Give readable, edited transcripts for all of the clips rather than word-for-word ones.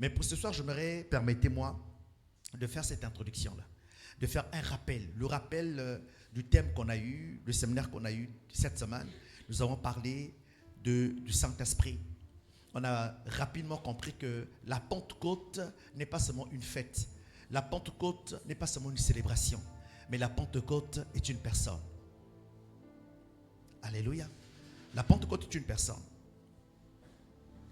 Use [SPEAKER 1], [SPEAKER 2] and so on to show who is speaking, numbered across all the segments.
[SPEAKER 1] Mais pour ce soir, j'aimerais, permettez-moi, de faire cette introduction-là, de faire un rappel. Le rappel du thème qu'on a eu, le séminaire qu'on a eu cette semaine. Nous avons parlé du Saint-Esprit. On a rapidement compris que la Pentecôte n'est pas seulement une fête. La Pentecôte n'est pas seulement une célébration, mais la Pentecôte est une personne. Alléluia. La Pentecôte est une personne.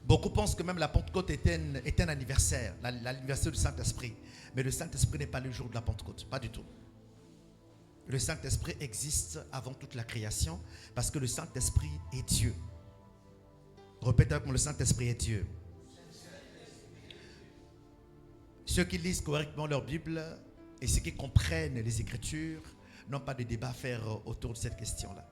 [SPEAKER 1] Beaucoup pensent que même la Pentecôte est un anniversaire, l'anniversaire du Saint-Esprit. Mais le Saint-Esprit n'est pas le jour de la Pentecôte, pas du tout. Le Saint-Esprit existe avant toute la création parce que le Saint-Esprit est Dieu. Répète avec moi, le Saint-Esprit est Dieu. Ceux qui lisent correctement leur Bible et ceux qui comprennent les Écritures n'ont pas de débat à faire autour de cette question-là.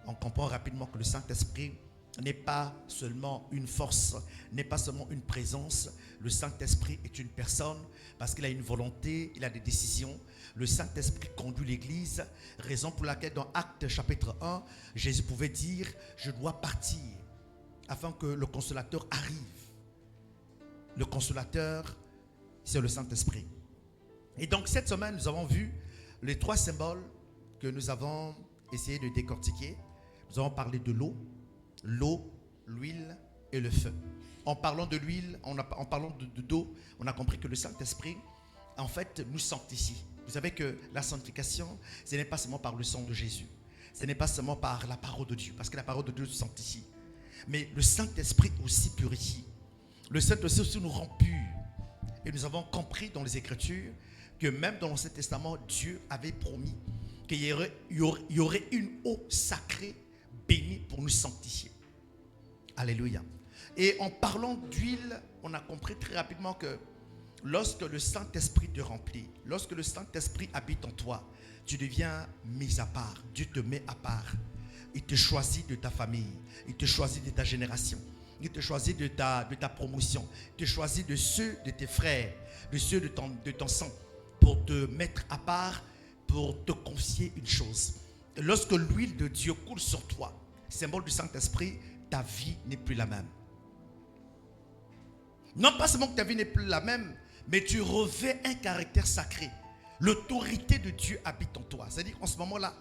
[SPEAKER 1] On comprend rapidement que le Saint-Esprit n'est pas seulement une force, n'est pas seulement une présence. Le Saint-Esprit est une personne parce qu'il a une volonté, il a des décisions. Le Saint-Esprit conduit l'Église, raison pour laquelle dans Actes chapitre 1, Jésus pouvait dire « Je dois partir afin que le Consolateur arrive ». Le Consolateur, c'est le Saint-Esprit. Et donc cette semaine, nous avons vu les 3 symboles que nous avons essayé de décortiquer. Nous avons parlé de l'eau, l'huile et le feu. En parlant de l'huile, en parlant d'eau, on a compris que le Saint-Esprit, en fait, nous sanctifie. Vous savez que la sanctification, ce n'est pas seulement par le sang de Jésus. Ce n'est pas seulement par la parole de Dieu, parce que la parole de Dieu nous sanctifie. Mais le Saint-Esprit aussi purifie. Le Saint-Esprit aussi nous rend purs. Et nous avons compris dans les Écritures que même dans l'Ancien Testament, Dieu avait promis qu'il y aurait une eau sacrée bénie pour nous sanctifier. Alléluia. Et en parlant d'huile, on a compris très rapidement que lorsque le Saint-Esprit te remplit, lorsque le Saint-Esprit habite en toi, tu deviens mis à part. Dieu te met à part. Il te choisit de ta famille. Il te choisit de ta génération. Il te choisit de ta promotion. Il te choisit de ceux de tes frères, de ceux de ton sang, pour te mettre à part, pour te confier une chose. Lorsque l'huile de Dieu coule sur toi, symbole du Saint-Esprit, ta vie n'est plus la même. Non pas seulement que ta vie n'est plus la même, mais tu revêts un caractère sacré. L'autorité de Dieu habite en toi. C'est-à-dire qu'en ce moment-là,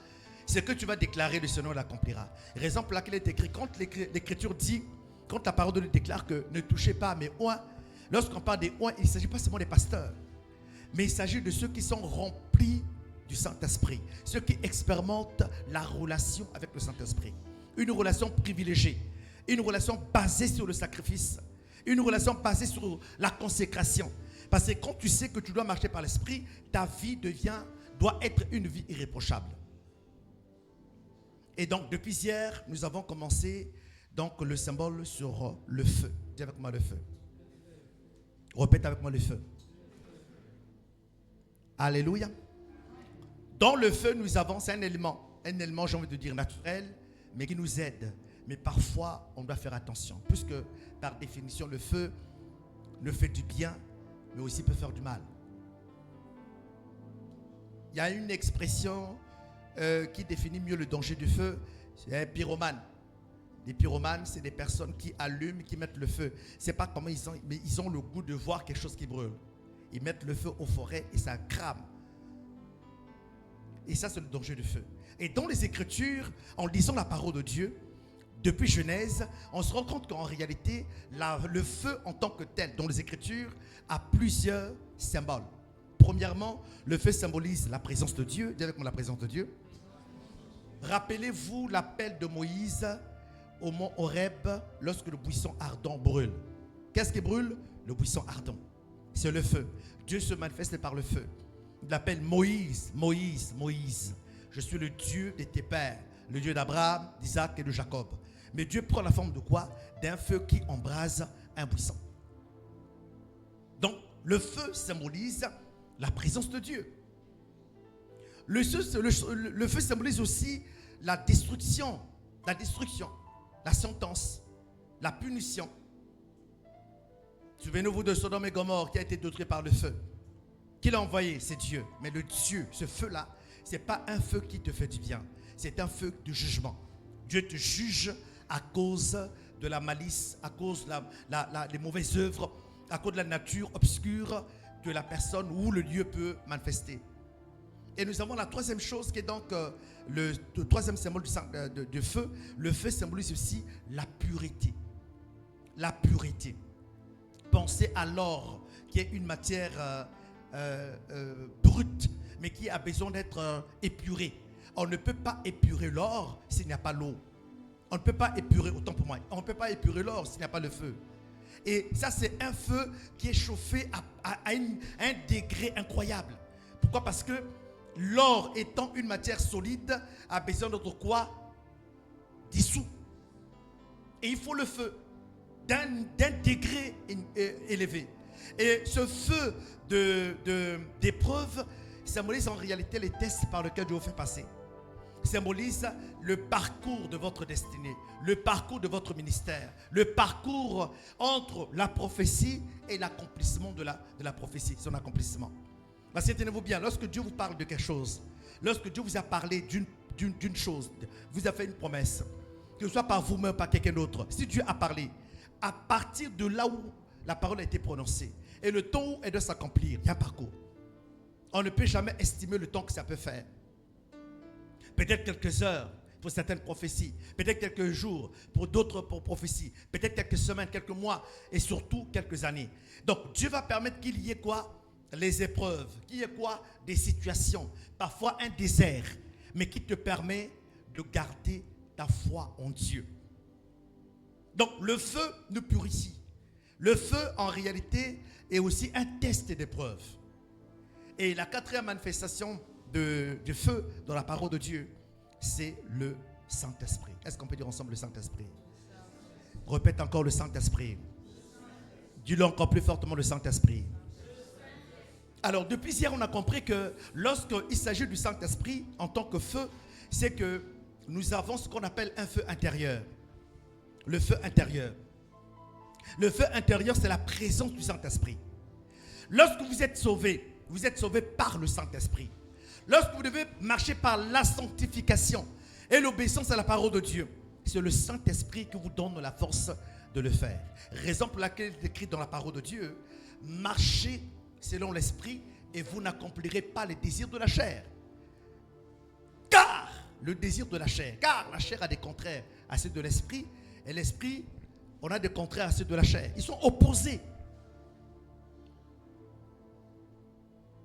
[SPEAKER 1] ce que tu vas déclarer, le Seigneur l'accomplira. Raison pour laquelle il est écrit, quand l'Écriture dit, quand la parole de Dieu déclare que ne touchez pas à mes oins, lorsqu'on parle des oins, il ne s'agit pas seulement des pasteurs, mais il s'agit de ceux qui sont remplis du Saint-Esprit, ceux qui expérimentent la relation avec le Saint-Esprit. Une relation privilégiée, une relation basée sur le sacrifice, une relation basée sur la consécration. Parce que quand tu sais que tu dois marcher par l'Esprit, ta vie doit être une vie irréprochable. Et donc depuis hier, nous avons commencé donc le symbole sur le feu. Dis avec moi le feu. Répète avec moi le feu. Alléluia. Dans le feu, nous avons, c'est un élément, j'ai envie de dire naturel, mais qui nous aide. Mais parfois, on doit faire attention, puisque par définition, le feu ne fait du bien, mais aussi peut faire du mal. Il y a une expression qui définit mieux le danger du feu, c'est un pyromane. Les pyromanes, c'est des personnes qui allument, qui mettent le feu. C'est pas comment ils ont, mais ils ont le goût de voir quelque chose qui brûle. Ils mettent le feu aux forêts et ça crame. Et ça, c'est le danger du feu. Et dans les Écritures, en lisant la parole de Dieu, depuis Genèse, on se rend compte qu'en réalité, le feu en tant que tel, dans les Écritures, a plusieurs symboles. Premièrement, le feu symbolise la présence de Dieu. Dis avec moi la présence de Dieu. Rappelez-vous l'appel de Moïse au mont Horeb lorsque le buisson ardent brûle. Qu'est-ce qui brûle? Le buisson ardent. C'est le feu. Dieu se manifeste par le feu. Il l'appelle Moïse, Moïse, Moïse. Je suis le Dieu de tes pères, le Dieu d'Abraham, d'Isaac et de Jacob. Mais Dieu prend la forme de quoi? D'un feu qui embrase un buisson. Donc, le feu symbolise la présence de Dieu. Le feu symbolise aussi la destruction, la sentence, la punition. Souvenez-vous de Sodome et Gomorrhe qui a été détruit par le feu. Qui l'a envoyé? C'est Dieu. Mais le Dieu, ce feu-là, ce n'est pas un feu qui te fait du bien. C'est un feu de jugement. Dieu te juge à cause de la malice, à cause des mauvaises œuvres, à cause de la nature obscure que la personne ou le lieu peut manifester. Et nous avons la troisième chose qui est donc le troisième symbole du feu. Le feu symbolise aussi la pureté. La pureté. Pensez à l'or, qui est une matière brute, mais qui a besoin d'être épurée. On ne peut pas épurer l'or s'il n'y a pas l'eau. On ne peut pas épurer, autant pour moi, on ne peut pas épurer l'or s'il n'y a pas le feu. Et ça, c'est un feu qui est chauffé à un degré incroyable. Pourquoi? Parce que l'or, étant une matière solide, a besoin d'être quoi? Dissous. Et il faut le feu d'un degré élevé. Et ce feu d'épreuve symbolise en réalité les tests par lesquels Dieu vous fait passer. Symbolise le parcours de votre destinée, le parcours de votre ministère, le parcours entre la prophétie et l'accomplissement de la prophétie, son accomplissement. Parce que tenez-vous bien, lorsque Dieu vous parle de quelque chose, lorsque Dieu vous a parlé d'une chose, vous a fait une promesse, que ce soit par vous-même, par quelqu'un d'autre, si Dieu a parlé, à partir de là où la parole a été prononcée, et le temps où elle doit s'accomplir, il y a un parcours. On ne peut jamais estimer le temps que ça peut faire. Peut-être quelques heures pour certaines prophéties, peut-être quelques jours pour d'autres prophéties, peut-être quelques semaines, quelques mois et surtout quelques années. Donc Dieu va permettre qu'il y ait quoi? Les épreuves, qu'il y ait quoi? Des situations, parfois un désert, mais qui te permet de garder ta foi en Dieu. Donc le feu nous purifie. Le feu en réalité est aussi un test d'épreuve. Et la quatrième manifestation du feu dans la parole de Dieu, c'est le Saint-Esprit. Est-ce qu'on peut dire ensemble le Saint-Esprit? Répète encore le Saint-Esprit. Dis-le encore plus fortement, le Saint-Esprit. Alors depuis hier, on a compris que lorsqu'il s'agit du Saint-Esprit en tant que feu, c'est que nous avons ce qu'on appelle un feu intérieur. Le feu intérieur. Le feu intérieur, c'est la présence du Saint-Esprit. Lorsque vous êtes sauvé par le Saint-Esprit. Lorsque vous devez marcher par la sanctification et l'obéissance à la parole de Dieu, c'est le Saint-Esprit qui vous donne la force de le faire. Raison pour laquelle il est écrit dans la parole de Dieu, marchez selon l'Esprit et vous n'accomplirez pas les désirs de la chair. Car le désir de la chair, car la chair a des contraires à ceux de l'Esprit et l'Esprit, on a des contraires à ceux de la chair. Ils sont opposés.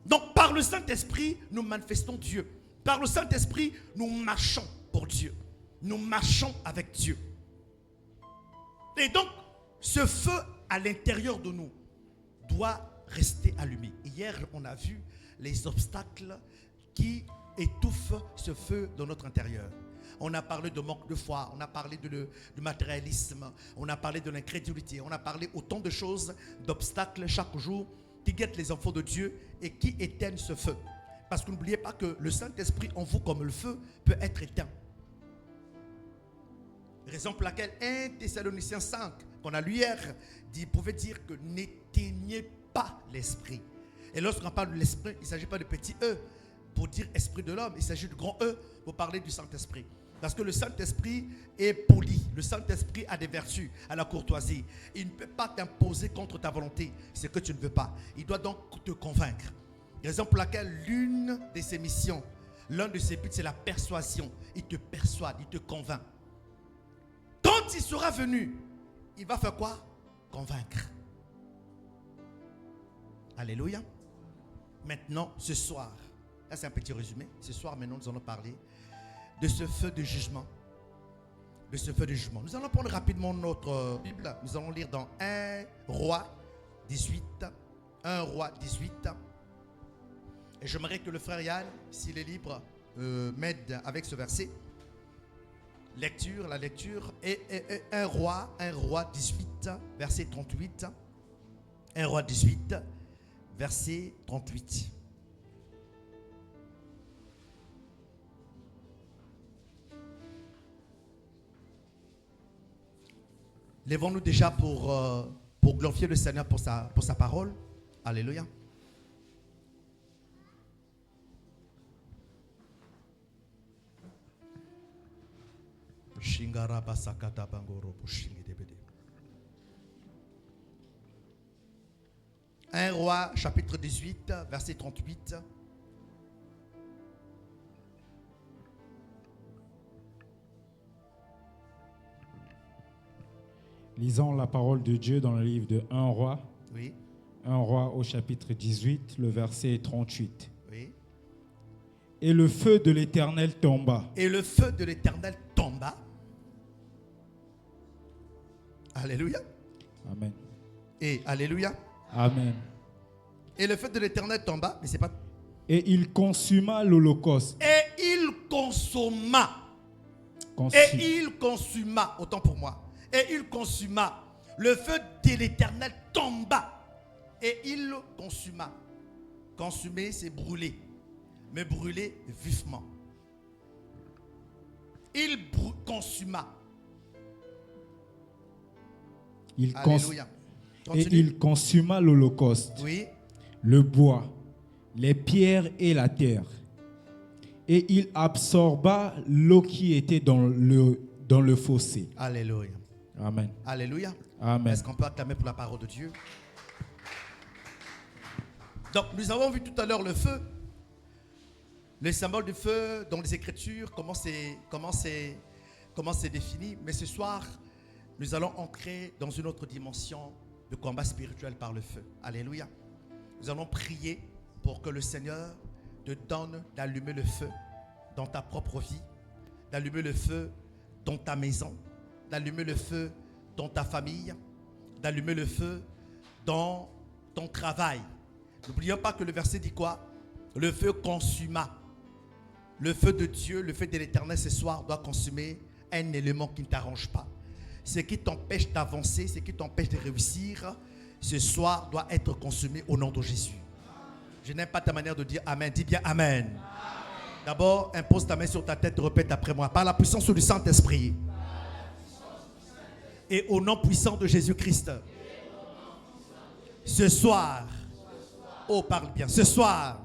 [SPEAKER 1] Donc par le Saint-Esprit, nous manifestons Dieu. Par le Saint-Esprit, nous marchons pour Dieu. Nous marchons avec Dieu. Et donc, ce feu à l'intérieur de nous doit rester allumé. Hier, on a vu les obstacles qui étouffent ce feu dans notre intérieur. On a parlé de manque de foi, on a parlé du matérialisme, on a parlé de l'incrédulité, on a parlé autant de choses, d'obstacles chaque jour qui guettent les enfants de Dieu et qui éteignent ce feu. Parce que n'oubliez pas que le Saint-Esprit en vous comme le feu peut être éteint. Raison pour laquelle 1 Thessaloniciens 5, qu'on a lu hier, pouvait dire que n'éteignez pas l'esprit. Et lorsqu'on parle de l'esprit, il ne s'agit pas de petit E pour dire esprit de l'homme, il s'agit de grand E pour parler du Saint-Esprit. Parce que le Saint-Esprit est poli. Le Saint-Esprit a des vertus, à la courtoisie. Il ne peut pas t'imposer contre ta volonté ce que tu ne veux pas. Il doit donc te convaincre. Raison pour laquelle l'une de ses missions, l'un de ses buts, c'est la persuasion. Il te persuade, il te convainc. Quand il sera venu, il va faire quoi? Convaincre. Alléluia. Maintenant, ce soir, là c'est un petit résumé. Ce soir, maintenant, nous allons parler de ce feu de jugement. De ce feu de jugement. Nous allons prendre rapidement notre Bible. Nous allons lire dans 1 Roi 18. 1 Roi 18. Et j'aimerais que le frère Yann, s'il est libre, m'aide avec ce verset. La lecture. Et 1 Roi 18, verset 38. 1 Roi 18, verset 38. Lèvons-nous déjà pour glorifier le Seigneur pour sa parole. Alléluia. 1 Roi, chapitre 18, verset 38.
[SPEAKER 2] Lisons la parole de Dieu dans le livre de 1 Roi.
[SPEAKER 1] Oui.
[SPEAKER 2] 1 Roi au chapitre 18, le verset 38.
[SPEAKER 1] Oui.
[SPEAKER 2] Et le feu de l'Éternel tomba.
[SPEAKER 1] Et le feu de l'Éternel tomba. Alléluia.
[SPEAKER 2] Amen.
[SPEAKER 1] Et alléluia.
[SPEAKER 2] Amen.
[SPEAKER 1] Et le feu de l'Éternel tomba, mais c'est pas.
[SPEAKER 2] Et il consuma l'holocauste.
[SPEAKER 1] Et il consuma.
[SPEAKER 2] Consu-
[SPEAKER 1] Et il consuma, autant pour moi. Et il consuma. Le feu de l'Éternel tomba. Et il consuma. Consumer, c'est brûler. Mais brûler vivement. Il consuma. Alléluia.
[SPEAKER 2] Et
[SPEAKER 1] Continue.
[SPEAKER 2] il consuma l'holocauste,
[SPEAKER 1] Oui.
[SPEAKER 2] le bois, les pierres et la terre. Et il absorba l'eau qui était dans le fossé.
[SPEAKER 1] Alléluia.
[SPEAKER 2] Amen.
[SPEAKER 1] Alléluia.
[SPEAKER 2] Amen.
[SPEAKER 1] Est-ce qu'on peut acclamer pour la parole de Dieu? Donc, nous avons vu tout à l'heure le feu. Le symbole du feu dans les Écritures, comment c'est défini. Mais ce soir, nous allons entrer dans une autre dimension de combat spirituel par le feu. Alléluia. Nous allons prier pour que le Seigneur te donne d'allumer le feu dans ta propre vie, d'allumer le feu dans ta maison, d'allumer le feu dans ta famille, d'allumer le feu dans ton travail. N'oublions pas que le verset dit quoi? Le feu consuma. Le feu de Dieu, le feu de l'Éternel ce soir doit consumer un élément qui ne t'arrange pas. Ce qui t'empêche d'avancer, ce qui t'empêche de réussir, ce soir doit être consumé au nom de Jésus. Je n'aime pas ta manière de dire Amen. Dis bien Amen. D'abord, impose ta main sur ta tête, répète après moi. Par la puissance du Saint-Esprit et au nom puissant de Jésus-Christ. Ce soir, oh parle bien, ce soir,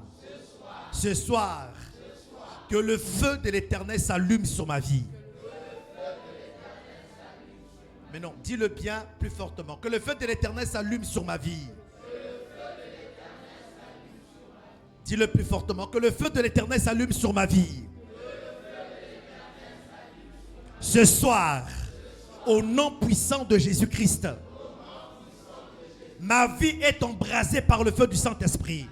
[SPEAKER 1] que le feu de l'Éternel s'allume sur ma vie. Mais non, dis-le bien plus fortement. Que le feu de l'Éternel s'allume sur ma vie. Dis-le plus fortement. Que le feu de l'Éternel s'allume sur ma vie. Ce soir, au nom puissant de Jésus-Christ, ma vie est embrasée par le feu du Saint-Esprit.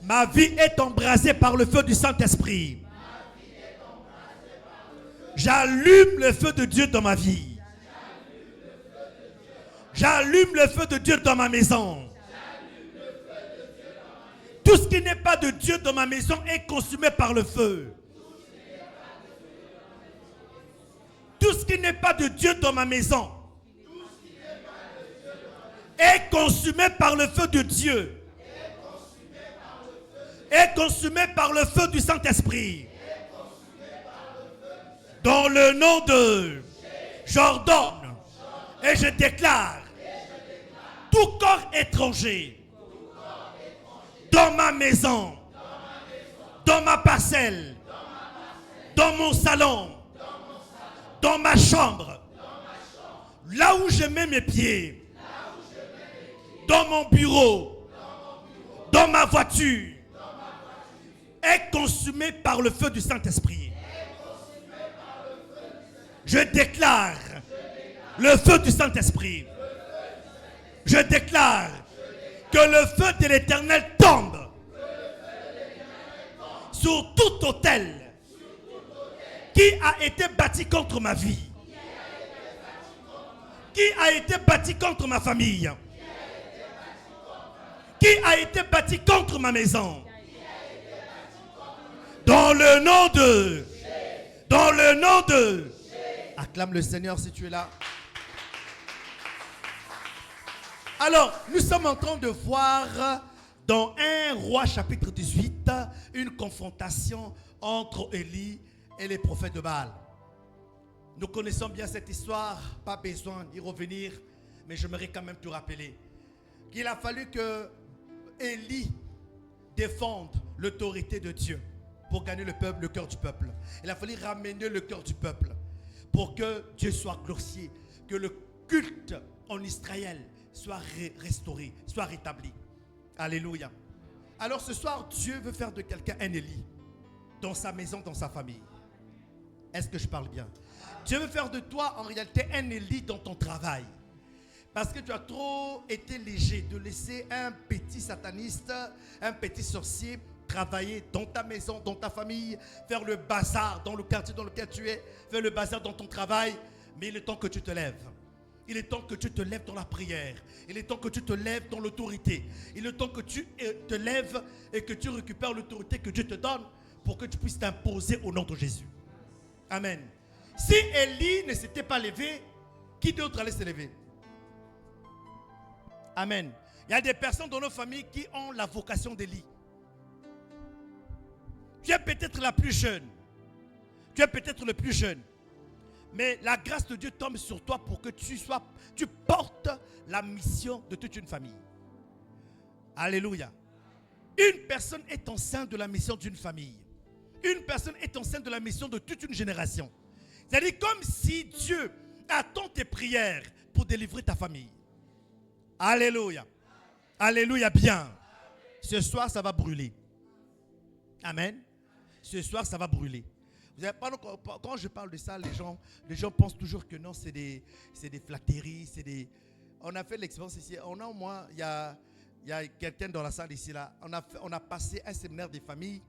[SPEAKER 1] Ma vie est embrasée par le feu du Saint-Esprit. J'allume le feu de Dieu dans ma vie. J'allume le feu de Dieu dans ma maison. Tout ce qui n'est pas de Dieu dans ma maison est consumé par le feu. Tout ce qui n'est pas de Dieu dans ma maison est consumé par le feu de Dieu. Est consumé par le feu du Saint-Esprit. Dans le nom de, j'ordonne et je déclare tout corps étranger dans ma maison, dans ma parcelle, dans mon salon, dans ma chambre, là où je mets mes pieds, dans mon bureau, dans ma voiture, est consumé par le feu du Saint-Esprit. Je déclare le feu du Saint-Esprit. Je déclare que le feu de l'Éternel tombe sur tout autel qui a été bâti contre ma vie, qui a été bâti contre ma famille, qui a été bâti contre ma maison. Dans le nom de, acclame le Seigneur si tu es là. Alors, nous sommes en train de voir dans 1 Roi chapitre 18 une confrontation entre Élie et les prophètes de Baal. Nous connaissons bien cette histoire, pas besoin d'y revenir, mais j'aimerais quand même te rappeler qu'il a fallu que Élie défende l'autorité de Dieu pour gagner le cœur du peuple. Il a fallu ramener le cœur du peuple pour que Dieu soit glorifié, que le culte en Israël soit restaurée, soit rétablie. Alléluia. Alors ce soir, Dieu veut faire de quelqu'un un Élie dans sa maison, dans sa famille. Est-ce que je parle bien? Dieu veut faire de toi en réalité un Élie dans ton travail. Parce que tu as trop été léger de laisser un petit sataniste, un petit sorcier travailler dans ta maison, dans ta famille, faire le bazar dans le quartier dans lequel tu es, faire le bazar dans ton travail. Mais il est temps que tu te lèves. Il est temps que tu te lèves dans la prière. Il est temps que tu te lèves dans l'autorité. Il est temps que tu te lèves et que tu récupères l'autorité que Dieu te donne pour que tu puisses t'imposer au nom de Jésus. Amen. Si Élie ne s'était pas levé, qui d'autre allait se lever? Amen. Il y a des personnes dans nos familles qui ont la vocation d'Élie. Tu es peut-être la plus jeune. Tu es peut-être le plus jeune. Mais la grâce de Dieu tombe sur toi pour que tu portes la mission de toute une famille. Alléluia. Une personne est enceinte de la mission d'une famille. Une personne est enceinte de la mission de toute une génération. C'est-à-dire comme si Dieu attend tes prières pour délivrer ta famille. Alléluia. Alléluia bien. Ce soir, ça va brûler. Amen. Ce soir, ça va brûler. Vous savez, quand je parle de ça, les gens pensent toujours que non, c'est des flatteries, On a fait l'expérience ici. On a au moins, il y a quelqu'un dans la salle ici là. On a passé un séminaire des familles.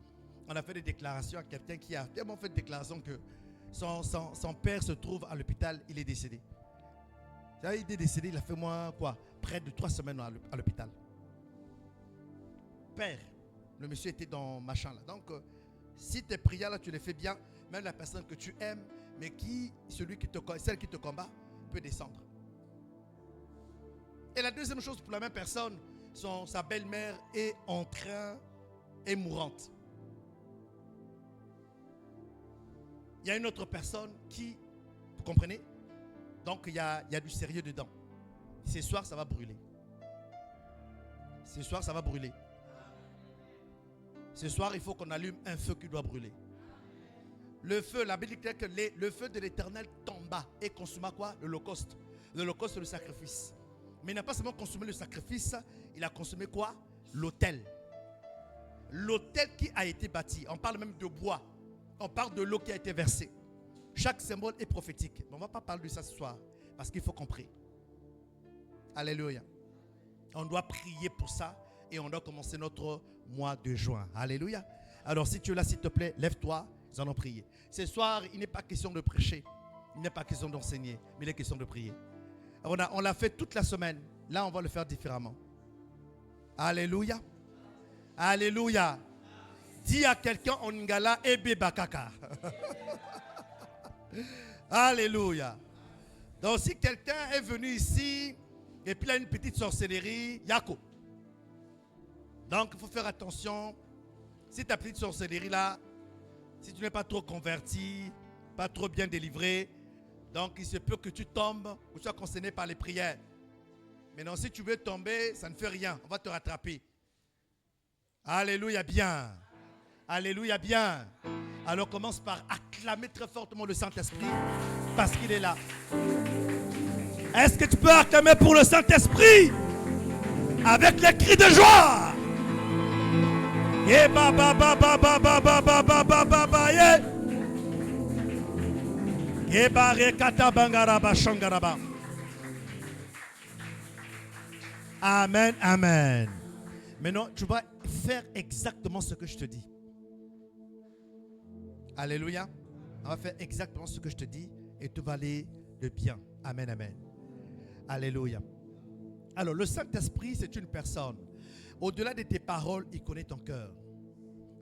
[SPEAKER 1] On a fait des déclarations à quelqu'un qui a tellement fait des déclarations que son père se trouve à l'hôpital. Il est décédé. Il est décédé. Il a fait près de 3 semaines à l'hôpital. Père, le monsieur était dans machin là. Donc si tes prières là, tu les fais bien, même la personne que tu aimes, mais celle qui te combat, peut descendre. Et la deuxième chose pour la même personne, sa belle-mère est mourante. Il y a une autre personne qui, vous comprenez? Donc il y a du sérieux dedans. Ce soir, ça va brûler. Ce soir, ça va brûler. Ce soir, il faut qu'on allume un feu qui doit brûler. Le feu, la Bible dit que le feu de l'Éternel tomba et consuma quoi? L'Holocauste. L'Holocauste, c'est le sacrifice. Mais il n'a pas seulement consumé le sacrifice, il a consumé quoi? L'autel. L'autel qui a été bâti. On parle même de bois. On parle de l'eau qui a été versée. Chaque symbole est prophétique. Mais on ne va pas parler de ça ce soir. Parce qu'il faut qu'on prie. Alléluia. On doit prier pour ça. Et on doit commencer notre mois de juin. Alléluia. Alors si tu es là, s'il te plaît, lève-toi. Nous allons prier. Ce soir, il n'est pas question de prêcher. Il n'est pas question d'enseigner. Mais il est question de prier. On l'a fait toute la semaine. Là, on va le faire différemment. Alléluia. Alléluia. Dis à quelqu'un en Ngala, Ebe Bakaka. Alléluia. Donc si quelqu'un est venu ici et puis il a une petite sorcellerie, Yako. Donc il faut faire attention. Si ta petite sorcellerie là, si tu n'es pas trop converti, pas trop bien délivré, donc il se peut que tu tombes ou sois concerné par les prières. Maintenant si tu veux tomber, ça ne fait rien. On va te rattraper. Alléluia bien. Alléluia bien. Alors commence par acclamer très fortement le Saint-Esprit parce qu'il est là. Est-ce que tu peux acclamer pour le Saint-Esprit avec les cris de joie? Amen, amen. Maintenant, tu vas faire exactement ce que je te dis. Alléluia. On va faire exactement ce que je te dis et tout va aller de bien. Amen, amen. Alléluia. Alors, le Saint-Esprit, c'est une personne. Au-delà de tes paroles, il connaît ton cœur.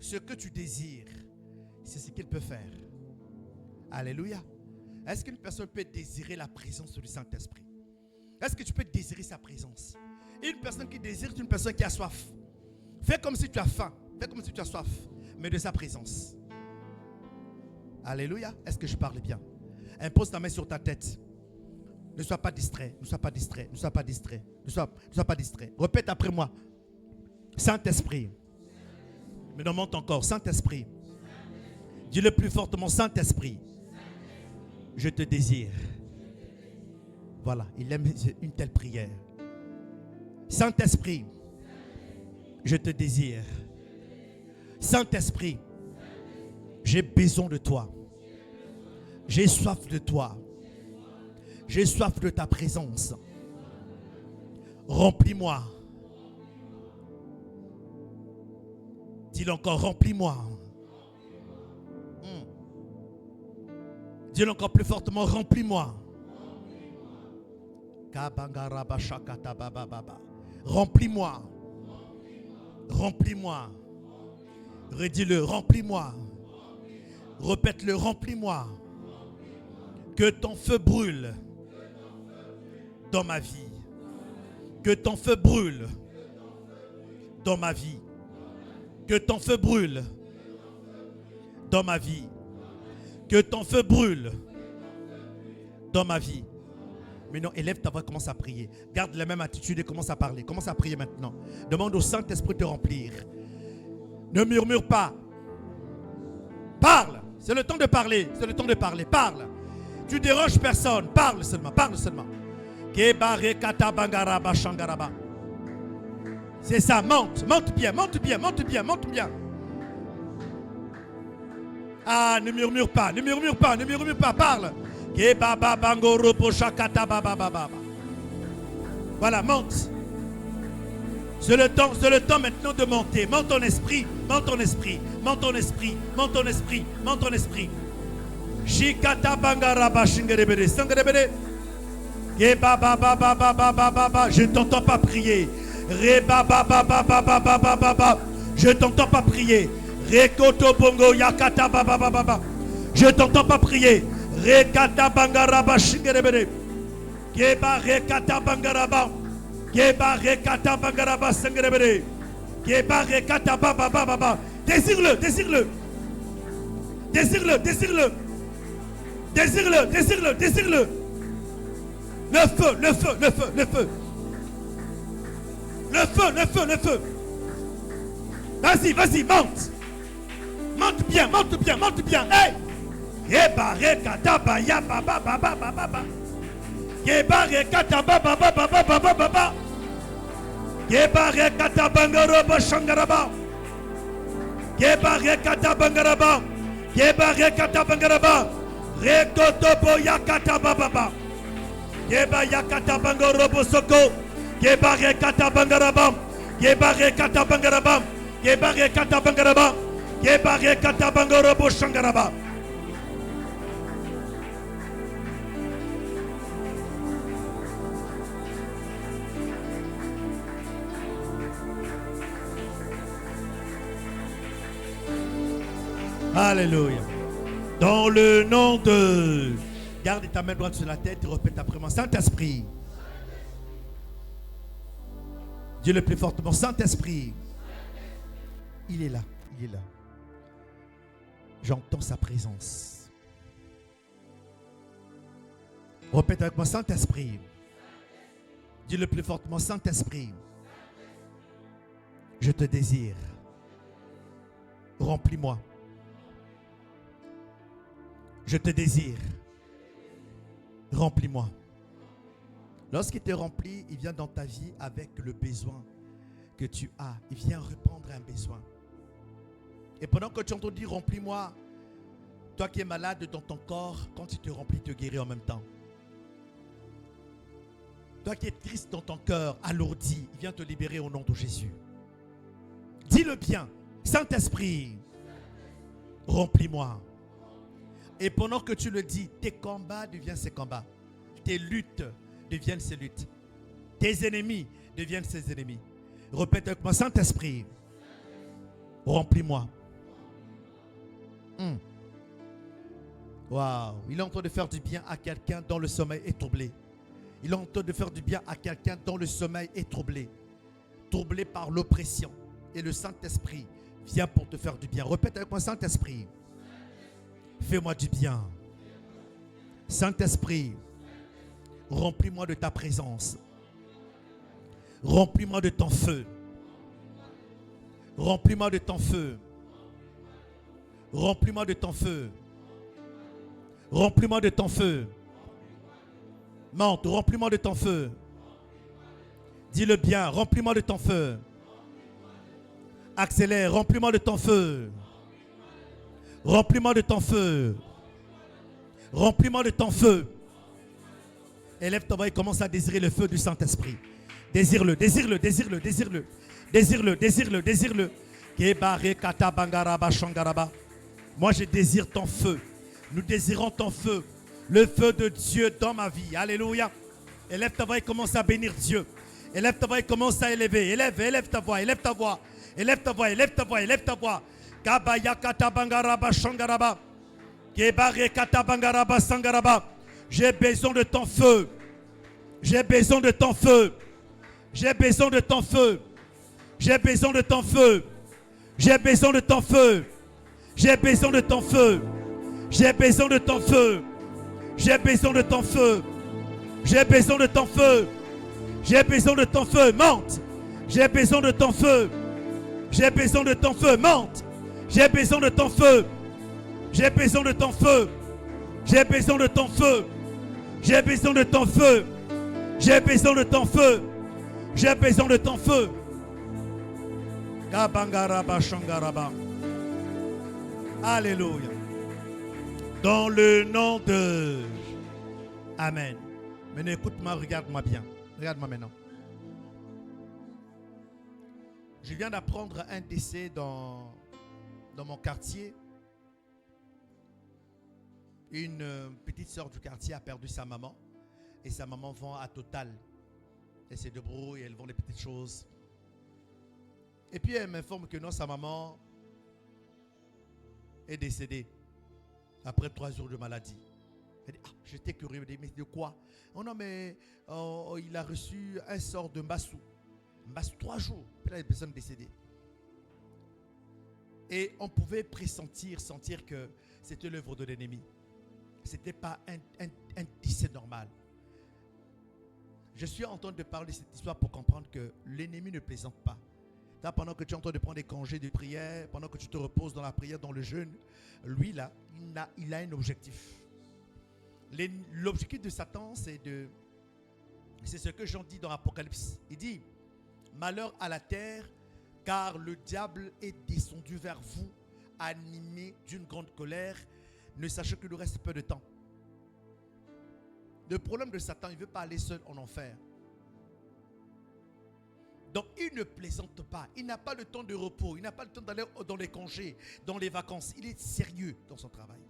[SPEAKER 1] Ce que tu désires, c'est ce qu'il peut faire. Alléluia. Est-ce qu'une personne peut désirer la présence du Saint-Esprit? Est-ce que tu peux désirer sa présence? Une personne qui désire, c'est une personne qui a soif. Fais comme si tu as faim. Fais comme si tu as soif. Mais de sa présence. Alléluia. Est-ce que je parle bien? Impose ta main sur ta tête. Ne sois pas distrait. Ne sois pas distrait. Ne sois pas distrait. Ne sois pas distrait. Répète après moi. Saint-Esprit. Mais non, monte encore. Saint-Esprit. Dis-le plus fortement. Saint-Esprit. Je te désire. Voilà. Il aime une telle prière. Saint-Esprit, je te désire. Saint-Esprit, j'ai besoin de toi. J'ai soif de toi. J'ai soif de ta présence. Remplis-moi. Dis-le encore, remplis-moi. Dis-le encore plus fortement, remplis-moi. Remplis-moi. Remplis-moi. Redis-le, remplis-moi. Répète-le, remplis-moi. Que ton feu brûle dans ma vie. Que ton feu brûle dans ma vie. Que ton feu brûle dans ma vie. Que ton feu brûle dans ma vie. Maintenant, élève ta voix, commence à prier. Garde la même attitude et commence à parler. Commence à prier maintenant. Demande au Saint-Esprit de te remplir. Ne murmure pas. Parle. C'est le temps de parler. C'est le temps de parler. Parle. Tu déranges personne. Parle seulement. Parle seulement. C'est ça. Monte. Monte bien. Monte bien. Monte bien. Monte bien. Ah, ne murmure pas. Ne murmure pas. Ne murmure pas. Parle. Voilà, monte. C'est le temps maintenant de monter. Monte ton esprit, monte ton esprit, monte ton esprit, monte ton esprit, monte ton esprit. Shikata bangaraba shingerebere sangerebere. Je ne t'entends pas prier. Je ne t'entends pas prier. Rekoto bongo yakata baba. Je ne t'entends pas prier. Rekata bangaraba shingerebere. Geba rekata bangaraba. Geba rekata bangaraba sangerebere. Geba rekata baba. Désire-le, désire-le. Désire-le, désire-le. Désire-le, désire-le, désire-le. Le feu, le feu, le feu, le feu. Le feu, le feu, le feu. Vas-y, vas-y, monte. Monte bien, monte bien, monte bien. Hey! Geba rekata baya baba. Geba rekata baba. Geba rekata bangaroba shangaraba. Geba rekata bangaraba. Geba rekata bangaraba. Rekotobo yakata baba. Geba yakata bangorobo soko. Geba rekata bangaraba. Geba rekata bangaraba. Geba rekata bangaraba. Geba rekata bangorobo shangaraba. Alléluia. Dans le nom de... Garde ta main droite sur la tête et répète après moi. Saint-Esprit. Dis le plus fortement. Saint-Esprit. Il est là. Il est là. J'entends sa présence. Répète avec moi. Saint-Esprit. Dis le plus fortement. Saint-Esprit. Je te désire. Remplis-moi. Je te désire. Remplis-moi. Lorsqu'il te remplit, il vient dans ta vie avec le besoin que tu as. Il vient répondre à un besoin. Et pendant que tu entends dire remplis-moi, toi qui es malade dans ton corps, quand il te remplit, il te guérit en même temps. Toi qui es triste dans ton cœur, alourdi, il vient te libérer au nom de Jésus. Dis-le bien. Saint-Esprit, remplis-moi. Et pendant que tu le dis, tes combats deviennent ses combats. Tes luttes deviennent ses luttes. Tes ennemis deviennent ses ennemis. Répète avec moi, Saint-Esprit, remplis-moi. Waouh, il est en train de faire du bien à quelqu'un dont le sommeil est troublé. Il est en train de faire du bien à quelqu'un dont le sommeil est troublé. Troublé par l'oppression. Et le Saint-Esprit vient pour te faire du bien. Répète avec moi, Saint-Esprit, fais-moi du bien. Saint-Esprit, remplis-moi de ta présence. Remplis-moi de ton feu. Remplis-moi de ton feu. Remplis-moi de ton feu. Remplis-moi de ton feu. Monte, remplis-moi de ton feu. Dis-le bien, remplis-moi de ton feu. Accélère, remplis-moi de ton feu. Remplis-moi de ton feu. Remplis-moi de ton feu. Élève ta voix et commence à désirer le feu du Saint-Esprit. Désire-le, désire-le, désire-le, désire-le. Désire-le, désire-le, désire-le. Moi je désire ton feu. Nous désirons ton feu. Le feu de Dieu dans ma vie. Alléluia. Élève ta voix et commence à bénir Dieu. Élève ta voix et commence à élever. Élève ta voix, élève ta voix. Élève ta voix, élève ta voix, élève ta voix. Kabaya kata bangaraba shangaraba. Kebare kata bangaraba sangaraba. J'ai besoin de ton feu. J'ai besoin de ton feu. J'ai besoin de ton feu. J'ai besoin de ton feu. J'ai besoin de ton feu. J'ai besoin de ton feu. J'ai besoin de ton feu. J'ai besoin de ton feu. J'ai besoin de ton feu. J'ai besoin de ton feu. Monte. J'ai besoin de ton feu. J'ai besoin de ton feu. Monte. J'ai besoin de ton feu. J'ai besoin de ton feu. J'ai besoin de ton feu. J'ai besoin de ton feu. J'ai besoin de ton feu. J'ai besoin de ton feu. Alléluia. Dans le nom de... Amen. Maintenant, écoute-moi, regarde-moi bien. Regarde-moi maintenant. Je viens d'apprendre un décès dans mon quartier. Une petite sœur du quartier a perdu sa maman. Et sa maman vend à Total. Elle se débrouille, elle vend des petites choses. Et puis elle m'informe que non, sa maman est décédée après 3 jours de maladie. Elle dit, j'étais curieux, mais de quoi? Oh non, mais il a reçu un sort de Mbassou. Mbassou, 3 jours, puis là, la personne décédée. Et on pouvait sentir que c'était l'œuvre de l'ennemi. Ce n'était pas un décès normal. Je suis en train de parler de cette histoire pour comprendre que l'ennemi ne plaisante pas. Là, pendant que tu es en train de prendre des congés de prière, pendant que tu te reposes dans la prière, dans le jeûne, lui là, il a un objectif. L'objectif de Satan, c'est ce que Jean dit dans l'Apocalypse. Il dit, malheur à la terre, car le diable est descendu vers vous, animé d'une grande colère. Ne sachez qu'il nous reste peu de temps. Le problème de Satan, il ne veut pas aller seul en enfer. Donc, il ne plaisante pas. Il n'a pas le temps de repos. Il n'a pas le temps d'aller dans les congés, dans les vacances. Il est sérieux dans son travail.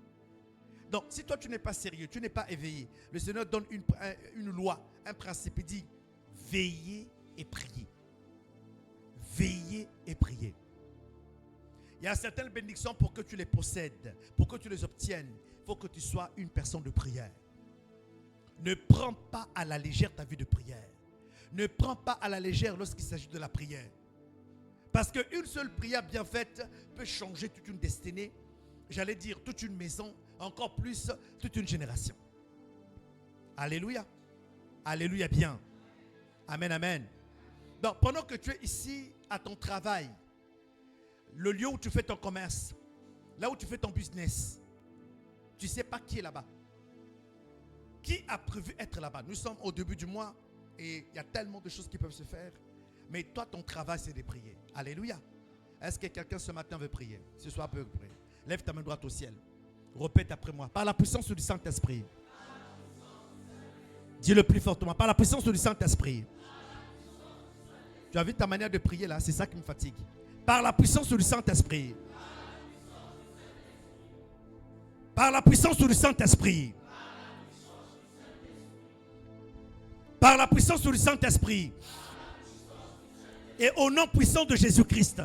[SPEAKER 1] Donc, si toi, tu n'es pas sérieux, tu n'es pas éveillé, le Seigneur donne une loi, un principe. Il dit, veillez et priez. Veillez et priez. Il y a certaines bénédictions pour que tu les possèdes, pour que tu les obtiennes. Il faut que tu sois une personne de prière. Ne prends pas à la légère ta vie de prière. Ne prends pas à la légère lorsqu'il s'agit de la prière. Parce qu'une seule prière bien faite peut changer toute une destinée. J'allais dire toute une maison, encore plus toute une génération. Alléluia. Alléluia bien. Amen, amen. Donc pendant que tu es ici à ton travail, le lieu où tu fais ton commerce, là où tu fais ton business, tu ne sais pas qui est là-bas. Qui a prévu être là-bas? Nous sommes au début du mois et il y a tellement de choses qui peuvent se faire. Mais toi, ton travail, c'est de prier. Alléluia. Est-ce que quelqu'un ce matin veut prier? Ce soir peut prier. Lève ta main droite au ciel. Répète après moi. Par la puissance du Saint-Esprit. Dis-le plus fortement. Par la puissance du Saint-Esprit. Tu as vu ta manière de prier là? C'est ça qui me fatigue. Par la puissance du Saint-Esprit. Par la puissance du Saint-Esprit. Par la puissance du Saint-Esprit. Et au nom puissant de Jésus-Christ.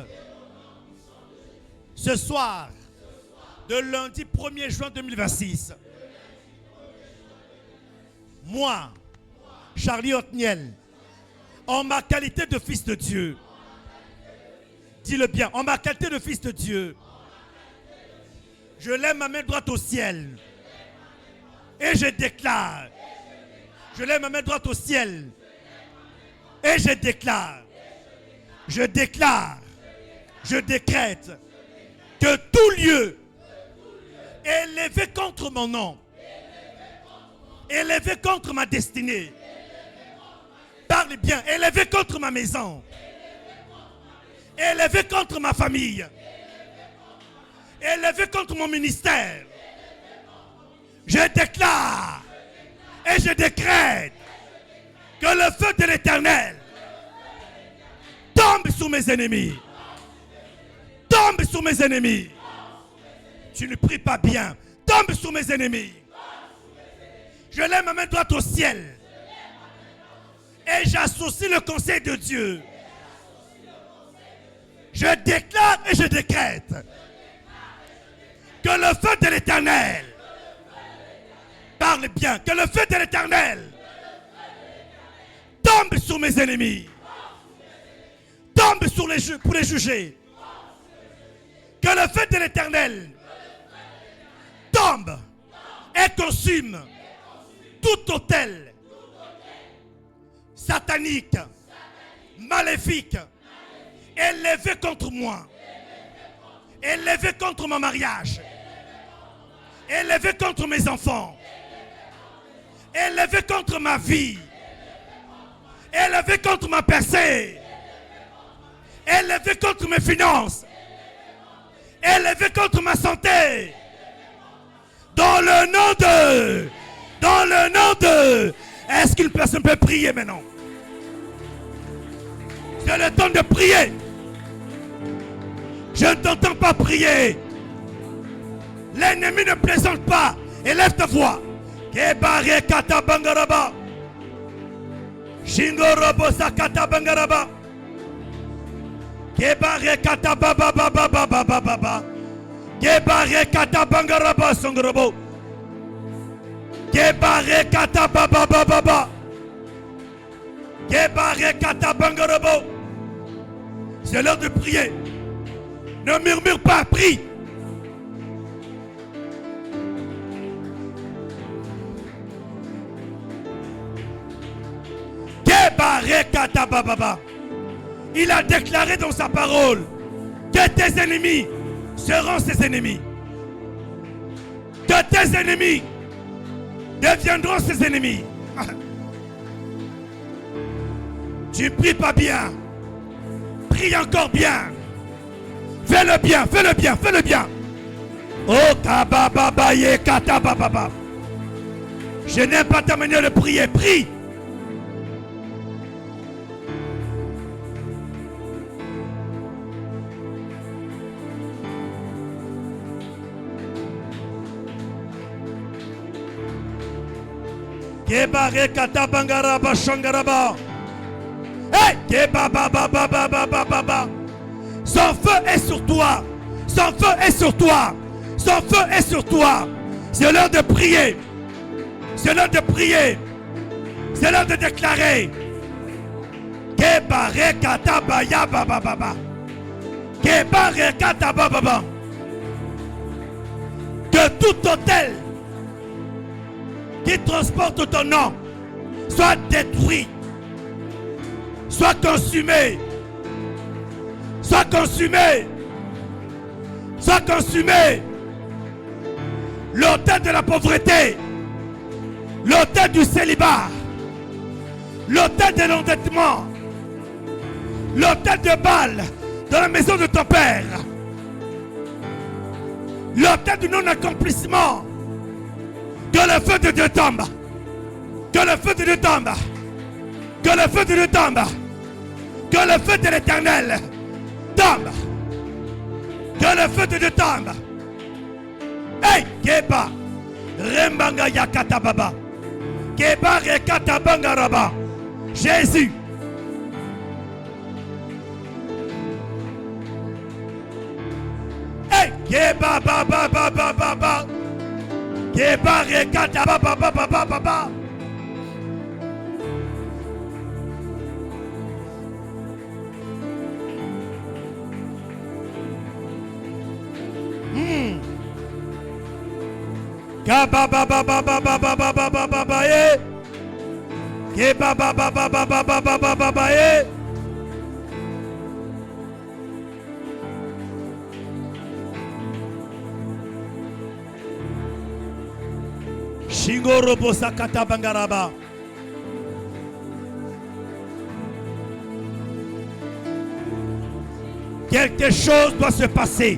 [SPEAKER 1] Ce soir, de lundi 1er juin 2026, moi, Charlie Otniel, en ma qualité de fils de Dieu, dis-le bien, en ma qualité de fils de Dieu, je lève ma main droite au ciel et je déclare. Je lève ma main droite au ciel et je déclare. Je déclare. Je décrète que tout lieu élevé contre mon nom, élevé contre ma destinée, Parle bien. Élevé contre ma maison. Élevé contre ma famille. Élevé contre mon ministère. Je déclare et je décrète que le feu de l'Éternel tombe sur mes ennemis. Tombe sur mes ennemis. Tu ne pries pas bien. Tombe sur mes ennemis. Je lève ma main droite au ciel. Et j'associe le conseil de Dieu. Je déclare et je décrète que le feu de l'Éternel, parle bien, que le feu de l'Éternel tombe sur mes ennemis. Tombe sur pour les juger. Que le feu de l'Éternel tombe et consume tout autel satanique, maléfique, élevé contre moi, élevé contre mon mariage, élevé contre mes enfants, élevé contre ma vie, élevé contre ma percée, élevé contre mes finances, élevé contre ma santé. Dans le nom de, est-ce qu'une personne peut prier maintenant? C'est le temps de prier. Je ne t'entends pas prier. L'ennemi ne plaisante pas. Élève ta voix. Kebare kata bangaraba. Shingorobo sakata bangaraba. Kebare kata baba baba baba baba. Kebare kata bangaraba songorobo. Kebare kata baba baba baba. Kebare kata bangarabo. C'est l'heure de prier. Ne murmure pas, prie. Kebare kata baba baba. Il a déclaré dans sa parole que tes ennemis seront ses ennemis. Que tes ennemis deviendront ses ennemis. Tu pries pas bien. Prie encore bien. Fais-le bien, fais-le bien, fais-le bien. Oh kabababaye katabababa. Je n'aime pas ta manière de prier. Prie. Kebare katabangaraba shangaraba. Hey! Kebababababababa. Son feu est sur toi. Son feu est sur toi. Son feu est sur toi. C'est l'heure de prier. C'est l'heure de prier. C'est l'heure de déclarer. Kebare katabaya bababa. Kebare katabababa. Que tout hôtel qui transporte ton nom soit détruit, soit consumé, soit consumé, soit consumé. L'autel de la pauvreté, l'autel du célibat, l'autel de l'endettement, l'autel de Baal dans la maison de ton père, l'autel du non-accomplissement. Que le feu de Dieu tombe. Que le feu de Dieu tombe. Que le feu de Dieu tombe. Que le feu de l'Éternel tombe. Que le feu de Dieu tombe. Hey, Keba. Rembanga yakata baba. Keba rekata bangaraba. Jésus. Hey, Keba baba baba baba. Kebare kata baba baba baba. Kaba baba baba baba baba baba ye. Keba baba baba baba baba baba ye. Shingoro bosa kata bangaraba. Quelque chose doit se passer.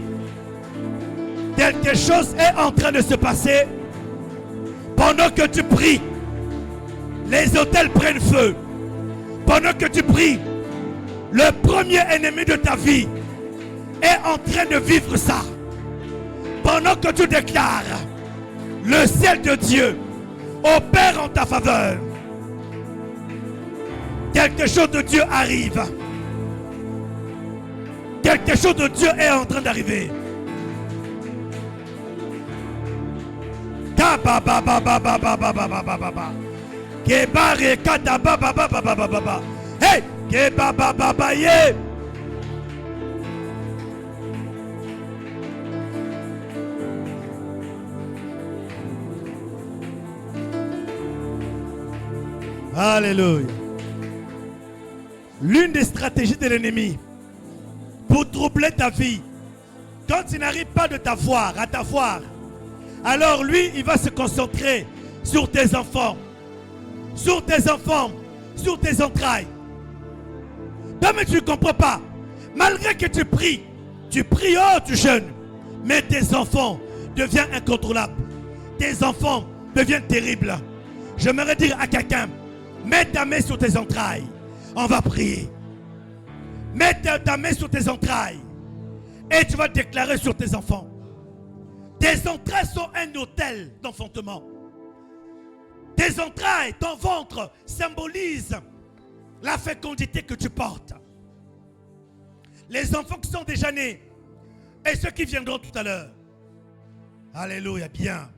[SPEAKER 1] Quelque chose est en train de se passer. Pendant que tu pries, les autels prennent feu. Pendant que tu pries, le premier ennemi de ta vie est en train de vivre ça. Pendant que tu déclares, le ciel de Dieu opère en ta faveur. Quelque chose de Dieu arrive. Quelque chose de Dieu est en train d'arriver. Hey! Alléluia. L'une des stratégies de l'ennemi pour troubler ta vie, quand il n'arrive pas de t'avoir, à t'avoir, alors lui, il va se concentrer sur tes enfants, sur tes entrailles. Non, mais tu ne comprends pas. Malgré que tu pries, oh, tu jeûnes, mais tes enfants deviennent incontrôlables. Tes enfants deviennent terribles. J'aimerais dire à quelqu'un, mets ta main sur tes entrailles. On va prier. Mets ta main sur tes entrailles. Et tu vas déclarer sur tes enfants. Tes entrailles sont un autel d'enfantement. Tes entrailles, ton ventre symbolise la fécondité que tu portes. Les enfants qui sont déjà nés et ceux qui viendront tout à l'heure. Alléluia, bien.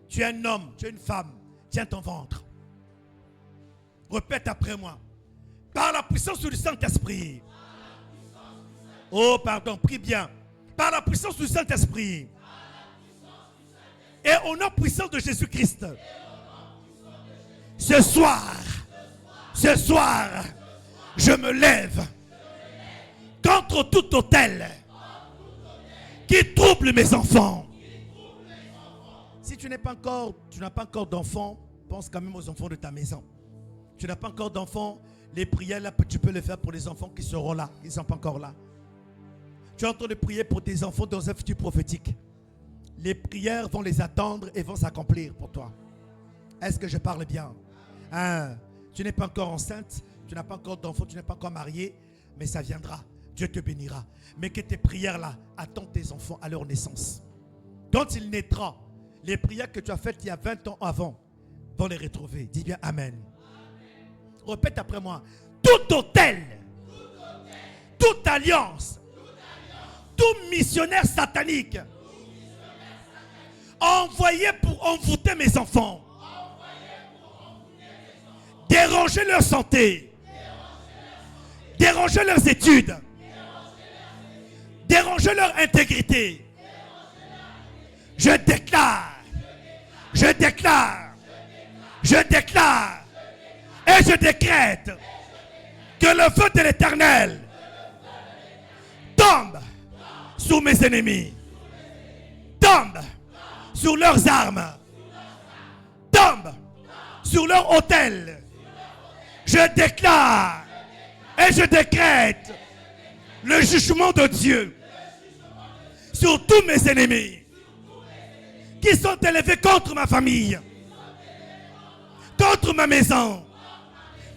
[SPEAKER 1] Tu es un homme, tu es une femme. Tiens ton ventre. Répète après moi. Par la puissance du Saint-Esprit. Oh, pardon, prie bien. Par la puissance du Saint-Esprit. Et au nom puissant de Jésus-Christ. Ce soir, je me lève contre tout autel qui trouble mes enfants. Si tu n'as pas encore d'enfants, pense quand même aux enfants de ta maison. Tu n'as pas encore d'enfants, les prières là, tu peux les faire pour les enfants qui seront là, qui ne sont pas encore là. Tu es en train de prier pour tes enfants dans un futur prophétique. Les prières vont les attendre et vont s'accomplir pour toi. Est-ce que je parle bien? Tu n'es pas encore enceinte, tu n'as pas encore d'enfants, tu n'es pas encore marié, mais ça viendra. Dieu te bénira. Mais que tes prières là attendent tes enfants à leur naissance. Quand ils naîtront, les prières que tu as faites il y a 20 ans avant vont les retrouver. Dis bien Amen. Répète après moi. Tout autel, toute alliance, tout missionnaire satanique envoyé pour envoûter mes enfants, déranger leur santé, déranger leurs études, déranger leur intégrité. Je déclare et je décrète que le feu de l'Éternel tombe sur mes ennemis, tombe sur leurs armes, tombe sur leur autel. Je déclare et je décrète le jugement de Dieu sur tous mes ennemis qui sont élevés contre ma famille, contre ma maison,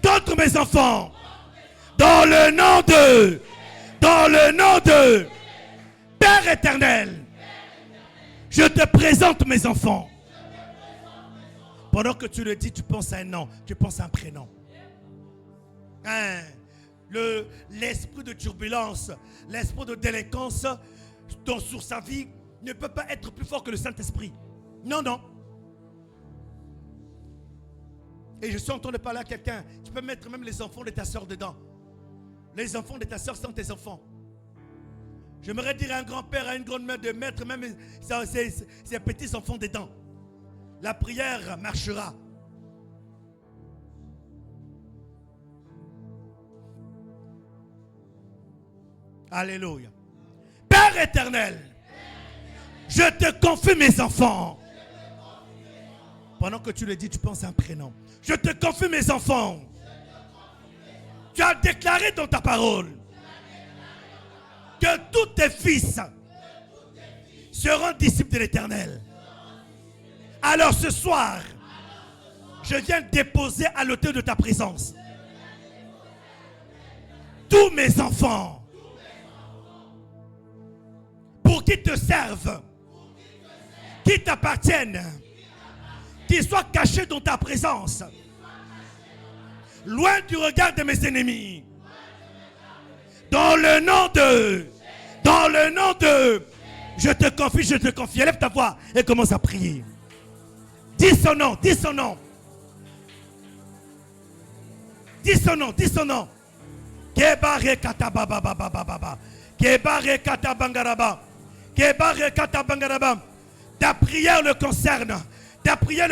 [SPEAKER 1] contre mes enfants. Dans le nom de Père éternel, je te présente mes enfants. Pendant que tu le dis, tu penses à un nom, tu penses à un prénom. L'esprit de turbulence, l'esprit de délinquance sur sa vie ne peut pas être plus fort que le Saint-Esprit. Non, non. Et je suis en train de parler à quelqu'un. Tu peux mettre même les enfants de ta soeur dedans. Les enfants de ta soeur sont tes enfants. J'aimerais dire à un grand-père, à une grand-mère de mettre même ses petits-enfants dedans. La prière marchera. Alléluia. Père éternel, je te confie mes enfants. Pendant que tu le dis, tu penses à un prénom. Je te confie mes enfants. Tu as déclaré dans ta parole que tous tes fils seront disciples de l'Éternel. Alors ce soir, je viens déposer à l'autel de ta présence tous mes enfants pour qu'ils te servent, qu'ils t'appartiennent, qu'ils soient cachés dans ta présence, loin du regard de mes ennemis. Dans le nom de, je te confie. Élève ta voix et commence à prier. Dis son nom. Dis son nom. Kebare kata baba baba baba. Kebare kata bangaraba. Kebare kata bangaraba. Ta prière le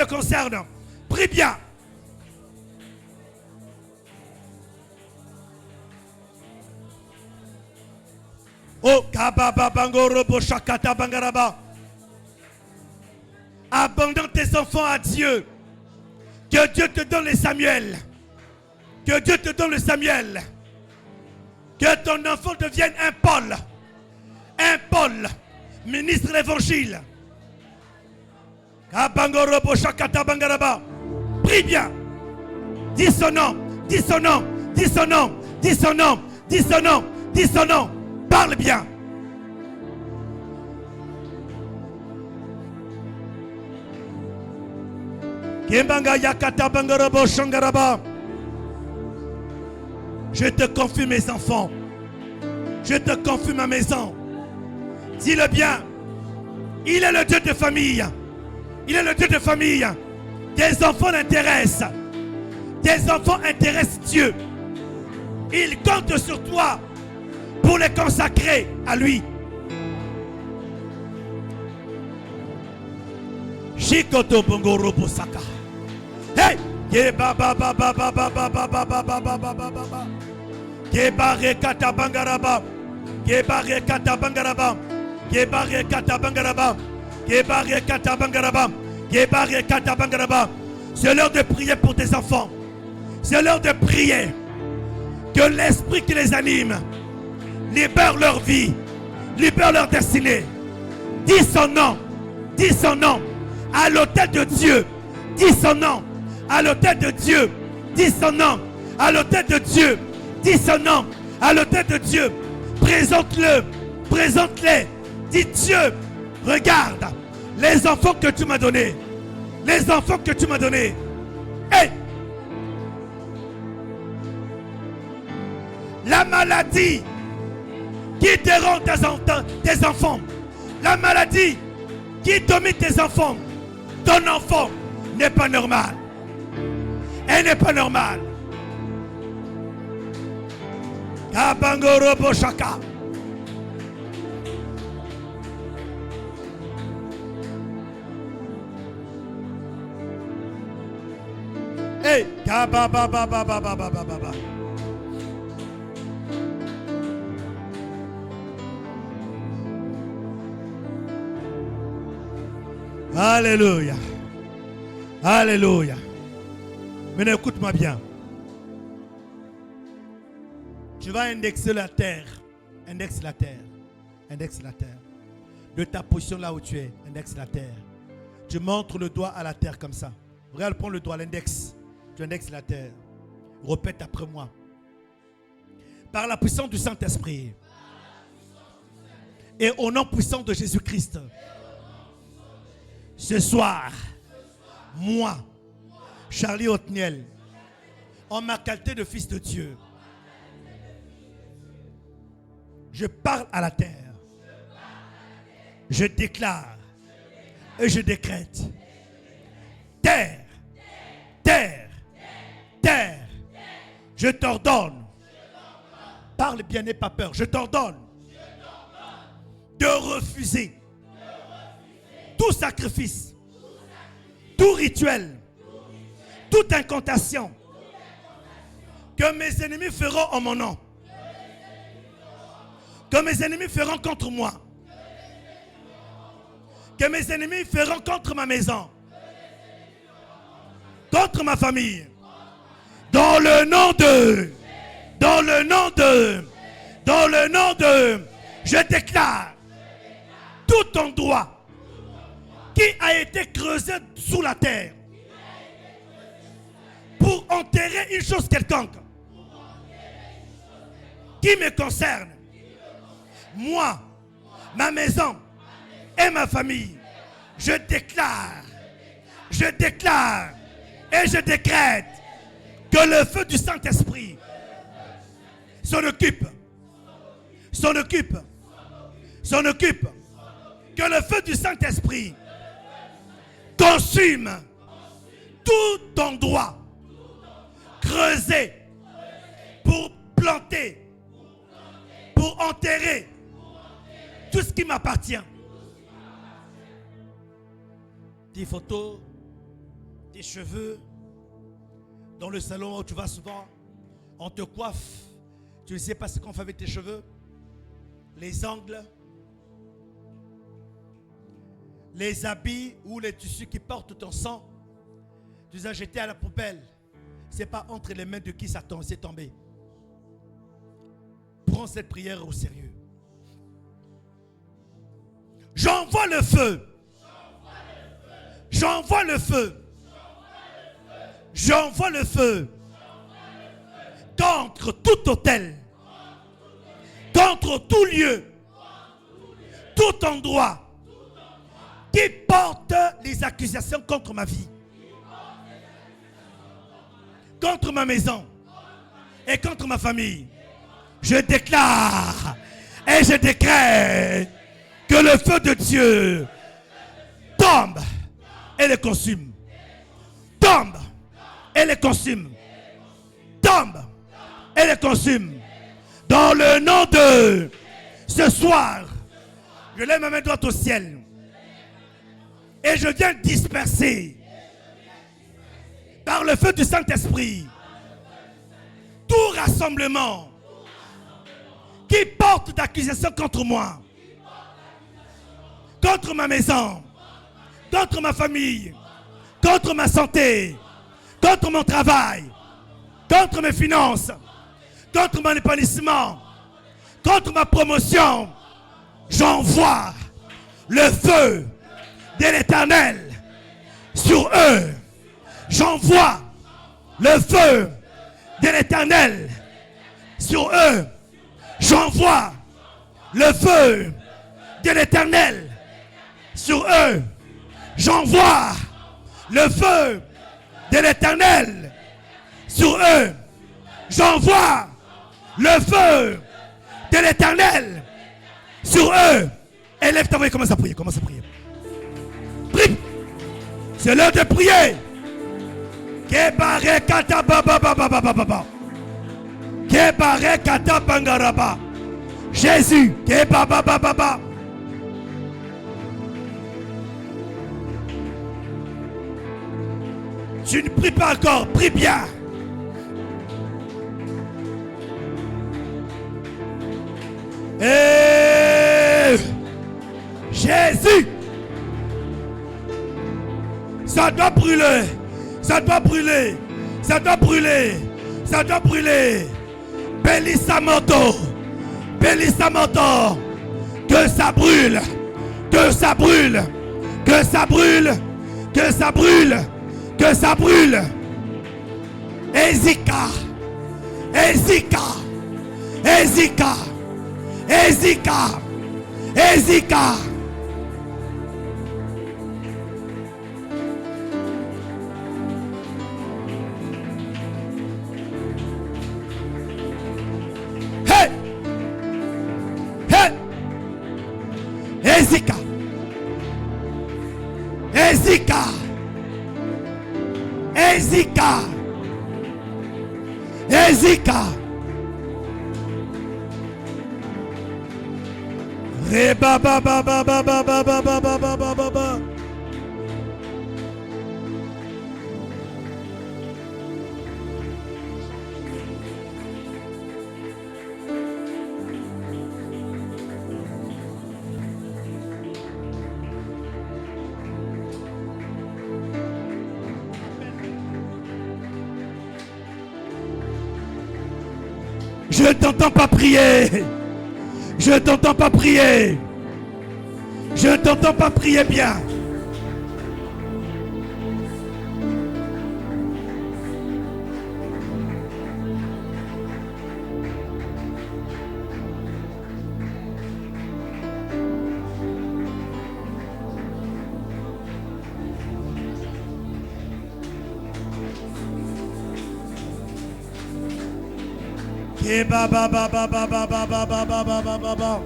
[SPEAKER 1] concerne. Prie bien. Oh kababa bangorobo shakata bangaraba. Abandonne tes enfants à Dieu. Que Dieu te donne les Samuel. Que Dieu te donne le Samuel. Que ton enfant devienne un Paul, ministre de l'évangile. Prie bien. Dis son nom. Parle bien. Je te confie mes enfants. Je te confie ma maison. Dis-le bien. Il est le Dieu de famille. Tes enfants l'intéressent. Tes enfants intéressent Dieu. Il compte sur toi pour les consacrer à lui. Shikoto bongo robo saka. Hey! Kebare kata bangaraba. C'est l'heure de prier pour tes enfants. C'est l'heure de prier que l'esprit qui les anime libère leur vie, libère leur destinée. Dis son nom à l'autel de Dieu. Dis son nom à l'autel de Dieu. Dis son nom à l'autel de Dieu. Dis son nom à l'autel de Dieu. Présente-les. Dis Dieu, regarde les enfants que tu m'as donnés. Hey! La maladie qui dérange tes enfants. La maladie qui domine tes enfants. Ton enfant n'est pas normal. Elle n'est pas normale. Kabangoro Boshaka. Hey, kababababababababa. Alléluia. Alléluia. Maintenant, écoute-moi bien. Tu vas indexer la terre. Indexe la terre. De ta position là où tu es, indexe la terre. Tu montres le doigt à la terre comme ça. Regarde, prends le doigt, l'index. Tu indexes la terre. Répète après moi. Par la puissance du Saint-Esprit et au nom puissant de Jésus-Christ, ce soir, moi, Charlie Otniel, en ma qualité de fils de Dieu, je parle à la terre. Je déclare et je décrète. Terre, je t'ordonne. Parle bien, n'aie pas peur. Je t'ordonne de refuser tout sacrifice, tout rituel, toute incantation que mes ennemis feront en mon nom, que mes ennemis feront contre moi, que mes ennemis feront contre ma maison, contre ma famille. Dans le nom de Je déclare tout endroit qui a été creusé sous la terre pour enterrer une chose quelconque qui me concerne, moi, ma maison et ma famille, je déclare et je décrète que le feu du Saint-Esprit s'en occupe, que le feu du Saint-Esprit consume tout endroit creusé pour planter, pour enterrer tout ce qui m'appartient. Tes photos, tes cheveux, dans le salon où tu vas souvent, on te coiffe, tu ne sais pas ce qu'on fait avec tes cheveux, les ongles, les habits ou les tissus qui portent ton sang, tu les as jetés à la poubelle. Ce n'est pas entre les mains de qui ça s'est tombé. Prends cette prière au sérieux. J'envoie le feu. J'envoie le feu. J'envoie le feu contre tout hôtel, contre tout lieu, tout endroit qui porte les accusations contre ma vie, contre ma maison et contre ma famille. Je déclare et je décrète que le feu de Dieu tombe et les consume. Tombe et les consume. Tombe et les consume. Dans le nom de ce soir, je lève ma main droite au ciel et je viens disperser par le feu du Saint-Esprit tout rassemblement qui porte d'accusation contre moi, contre ma maison, contre ma famille, contre ma santé, contre mon travail, contre mes finances, contre mon épanouissement, contre ma promotion. J'envoie le feu de l'Éternel sur eux. J'envoie le feu de l'Éternel sur eux. J'envoie le feu de l'Éternel sur eux. J'envoie le feu de l'Éternel sur eux. J'envoie le feu de l'Éternel sur eux. Élève ta voix et commence à prier. Commence à prier. Prie. C'est l'heure de prier. Jésus. Tu ne pries pas encore, prie bien. Et Jésus. Ça doit brûler. Ça doit brûler. Ça doit brûler. Ça doit brûler. Bélissamoto. Bélissamoto. Que ça brûle. Que ça brûle. Que ça brûle. Que ça brûle. Que ça brûle. Ezika. Ezika. Ezika. Ezika. Ezika. Hey. Hey. Ezika. Ezika. Ezika. Ezika. Reba ba ba ba ba ba ba ba ba ba ba ba ba ba. Je ne t'entends pas prier. Je ne t'entends pas prier. Je ne t'entends pas prier bien. Ba ba ba ba ba ba ba ba ba ba ba ba ba ba.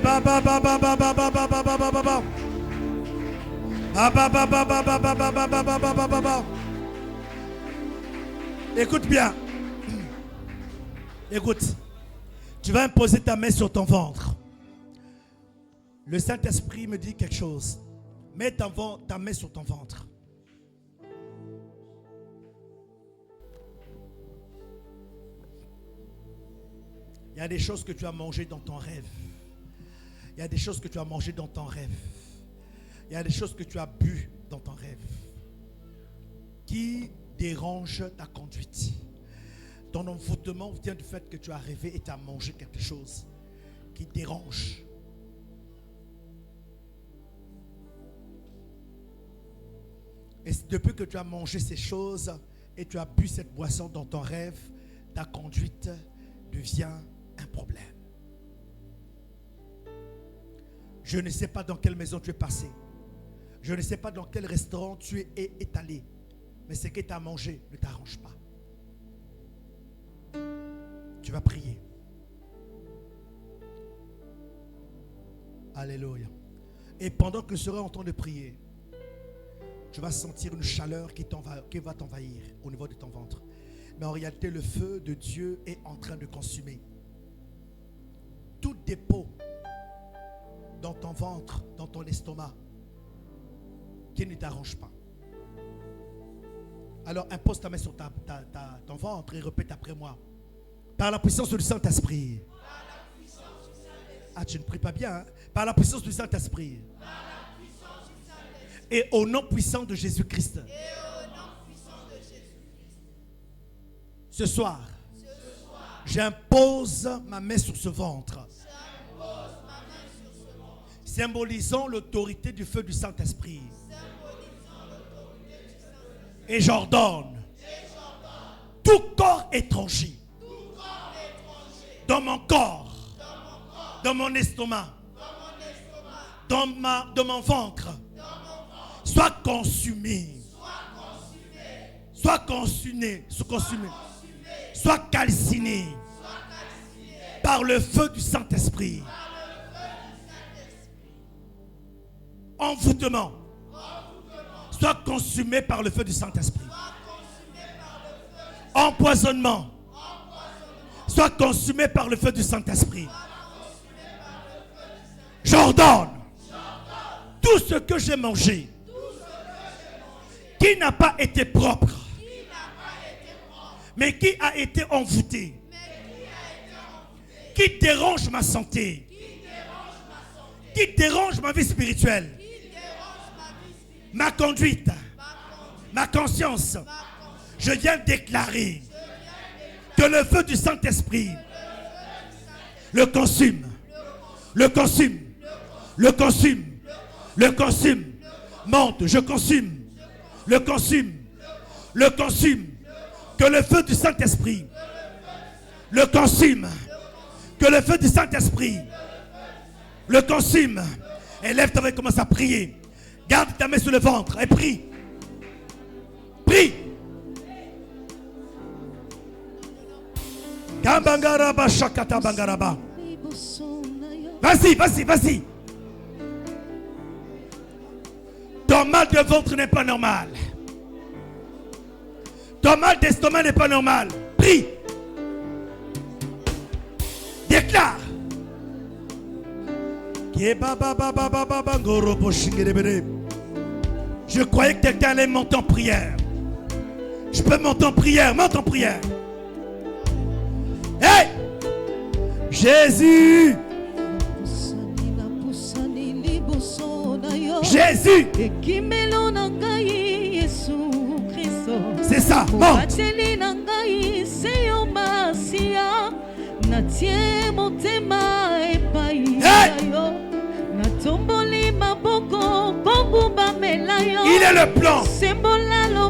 [SPEAKER 1] Ba ba ba ba ba ba ba ba ba ba ba ba ba. Ba ba ba ba ba ba ba ba ba ba ba ba ba ba. Écoute bien. Écoute. Tu vas imposer ta main sur ton ventre. Le Saint-Esprit me dit quelque chose. Mets ta main sur ton ventre. Il y a des choses que tu as mangées dans ton rêve. Il y a des choses que tu as mangées dans ton rêve. Il y a des choses que tu as bu dans ton rêve qui dérangent ta conduite. Ton envoûtement vient du fait que tu as rêvé et tu as mangé quelque chose qui dérange. Et depuis que tu as mangé ces choses et tu as bu cette boisson dans ton rêve, ta conduite devient un problème. Je ne sais pas dans quelle maison tu es passé. Je ne sais pas dans quel restaurant tu es étalé. Mais ce que tu as mangé ne t'arrange pas. Tu vas prier. Alléluia. Et pendant que tu seras en train de prier, tu vas sentir une chaleur qui va t'envahir au niveau de ton ventre. Mais en réalité, le feu de Dieu est en train de consumer tout dépôt dans ton ventre, dans ton estomac, qui ne t'arrange pas. Alors impose ta main sur ton ventre et répète après moi. Par la puissance du Saint-Esprit. Ah, tu ne pries pas bien, hein? Par la puissance du Saint-Esprit. Et au nom puissant de Jésus-Christ. Ce soir, j'impose ma main sur ce ventre. Symbolisant l'autorité du feu du Saint-Esprit. Et j'ordonne tout corps étranger dans mon corps, dans mon estomac, dans mon ventre, soit consumé, soit consumé, soit calciné par le feu du Saint-Esprit. Envoûtement, soit consumé par le feu du Saint-Esprit. Empoisonnement, soit consumé par le feu du Saint-Esprit. J'ordonne tout ce que j'ai mangé qui n'a pas été propre, mais qui a été envoûté, qui dérange ma santé, qui dérange ma vie spirituelle, ma conduite, ma conscience. Je viens déclarer que le feu du Saint-Esprit le consume, le consume, le consume, le consume. Monte, je consume, le consume, le consume. Que le feu du Saint-Esprit le consume, que le feu du Saint-Esprit le consume. Et lève-toi et commence à prier. Garde ta main sur le ventre et prie. Prie. Vas-y, vas-y, vas-y. Ton mal de ventre n'est pas normal. Ton mal d'estomac n'est pas normal. Prie. Déclare. Je croyais que quelqu'un allait monter en prière. Je peux monter en prière. Monte en prière. Hey! Jésus! Jésus. C'est ça, monte. Il est le plan.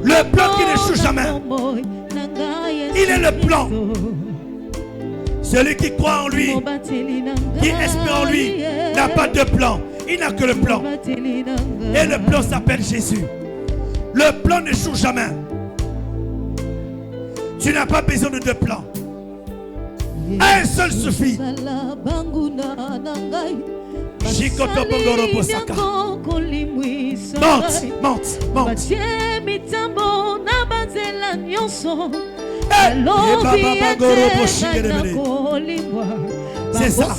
[SPEAKER 1] Le plan qui n'échoue jamais. Il est le plan. Celui qui croit en lui, qui espère en lui, n'a pas de plan. Il n'a que le plan. Et le plan s'appelle Jésus. Le plan n'échoue jamais. Tu n'as pas besoin de deux plans. Un seul suffit. Monte. C'est ça.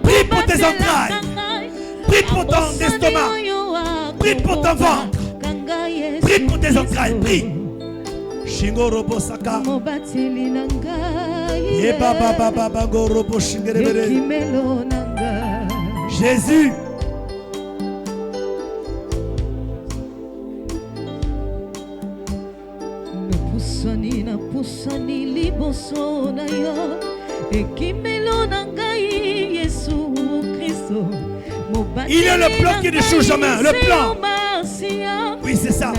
[SPEAKER 1] Prie pour tes entrailles. Prie pour ton estomac. Prie pour ton ventre. Prie pour tes entrailles. Prie. Jésus. Il est le plan qui n'échoue jamais. Le plan. Oui, c'est ça.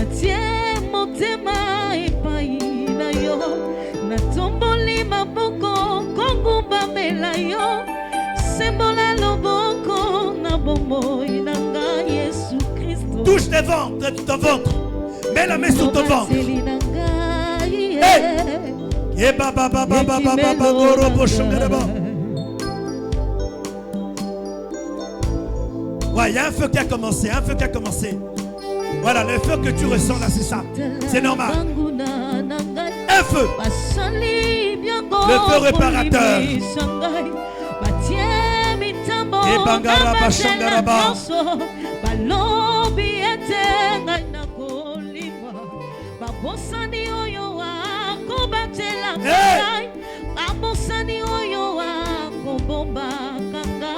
[SPEAKER 1] Touche tes ventres, ton ventre. Mets la main sur ton ventre. Ouais, il y a un feu qui a commencé, Voilà, le feu que tu ressens là, c'est ça. C'est normal. Un feu. Le feu réparateur. Et Bangara Bashangaraba.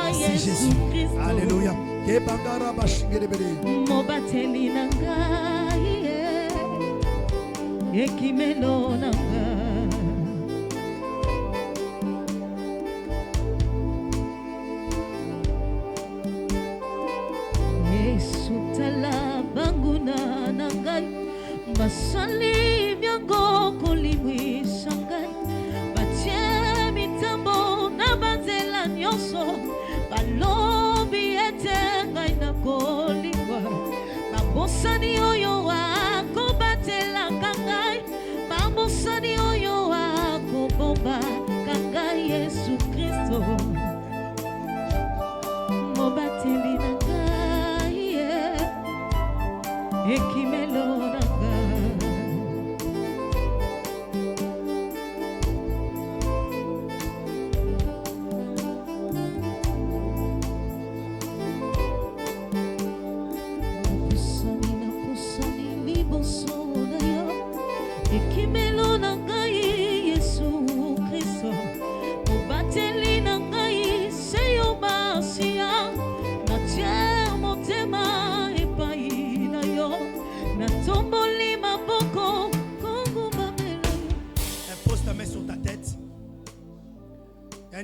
[SPEAKER 1] Merci Jésus. Alléluia.
[SPEAKER 3] Basali bianco kolimwi shangai batie mitambo na banzela nyonso balobi etenga ina kolimwa babosani oyo wako batela kangai babosani oyo wako bomba kangai Yesu Kristo mobateli na ngai ekimelo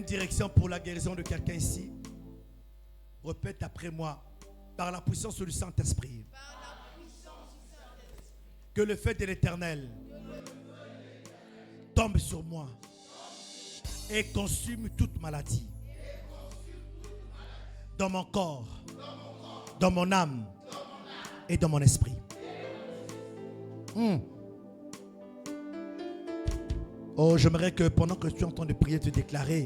[SPEAKER 1] Direction pour la guérison de quelqu'un ici. Répète après moi. Par la puissance du Saint-Esprit. Que le feu de l'Éternel tombe sur moi et consume toute maladie. Dans mon corps, dans mon âme et dans mon esprit. Oh, j'aimerais que pendant que tu es en train de prier, te déclarer,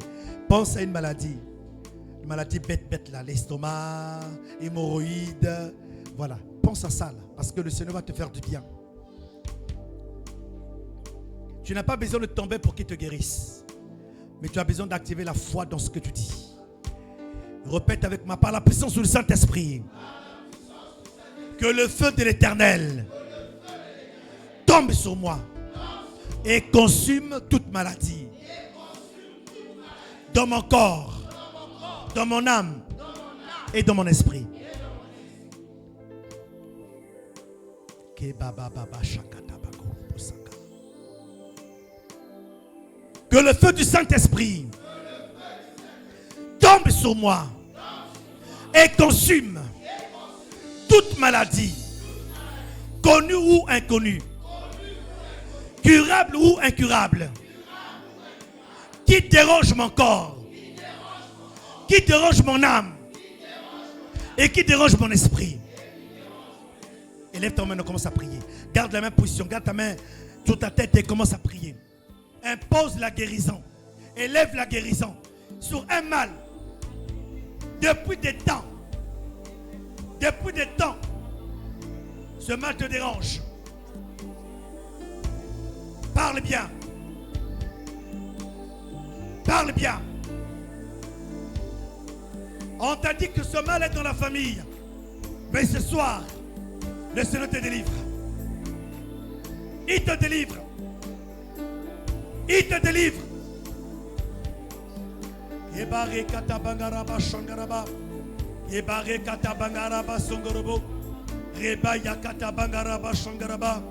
[SPEAKER 1] pense à une maladie bête là, l'estomac, hémorroïdes, voilà, pense à ça là, parce que le Seigneur va te faire du bien. Tu n'as pas besoin de tomber pour qu'il te guérisse, mais tu as besoin d'activer la foi dans ce que tu dis. Répète avec moi, par la puissance du Saint-Esprit, que le feu de l'Éternel tombe sur moi et consume toute maladie dans mon corps, dans mon âme et dans mon esprit. Que le feu du Saint-Esprit tombe sur moi et consume toute maladie, connue ou inconnue, curable ou incurable, qui dérange mon corps, qui dérange mon âme et qui dérange mon esprit. Élève ta main et commence à prier. Garde la même position, garde ta main sur ta tête et commence à prier. Impose la guérison. Élève la guérison sur un mal. Depuis des temps. Depuis des temps. Ce mal te dérange. Parle bien. Parle bien. On t'a dit que ce mal est dans la famille. Mais ce soir, le Seigneur te délivre. Il te délivre. Il te délivre. Ebare kata bangaraba shangaraba. Ebare kata bangaraba songorobo. Reba yakata bangaraba shangaraba.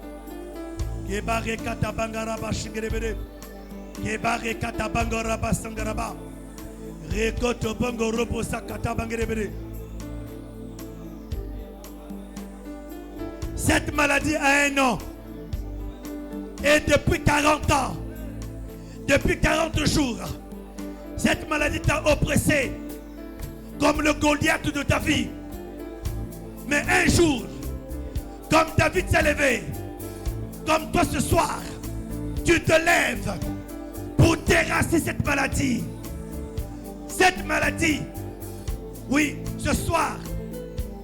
[SPEAKER 1] Ebare kata bangaraba shingerebere. Ebare kata bangaraba sangaraba. Rekoto bangorobo sakata bangerebere. Cette maladie a un nom. Et depuis 40 ans, depuis 40 jours, cette maladie t'a oppressé comme le Goliath de ta vie. Mais un jour, comme David s'est levé, comme toi ce soir, tu te lèves pour terrasser cette maladie. Cette maladie, oui, ce soir,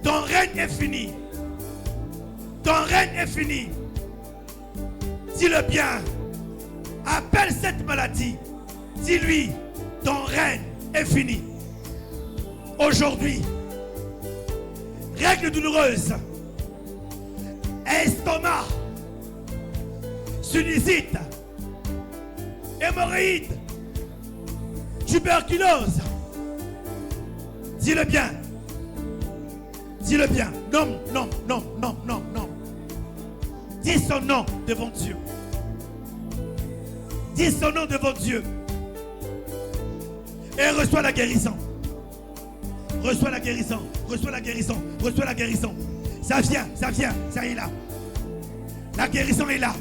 [SPEAKER 1] ton règne est fini. Ton règne est fini. Dis-le bien. Appelle cette maladie. Dis-lui, ton règne est fini. Aujourd'hui, règle douloureuse, estomac, sinusite, hémorroïde, tuberculose. Dis-le bien. Dis-le bien. Non, non, non, non, non, non. Dis son nom devant Dieu. Dis son nom devant Dieu. Et reçois la guérison. Reçois la guérison. Reçois la guérison. Reçois la guérison. Ça vient, ça vient, ça est là. La guérison est là.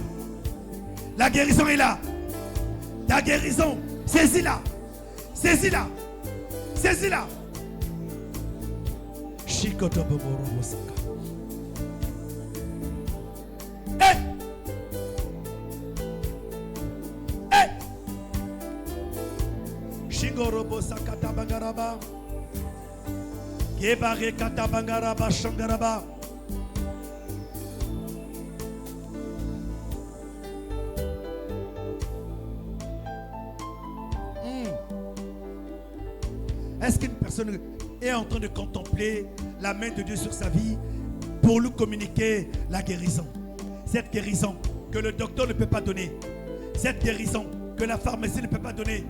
[SPEAKER 1] La guérison est là. Ta guérison, saisis-la. Saisis-la. Saisis-la. Hey! Hey! Shingorobo sakata bangaraba. Gebare kata bangaraba shangaraba. Est-ce qu'une personne est en train de contempler la main de Dieu sur sa vie pour lui communiquer la guérison? Cette guérison que le docteur ne peut pas donner. Cette guérison que la pharmacie ne peut pas donner.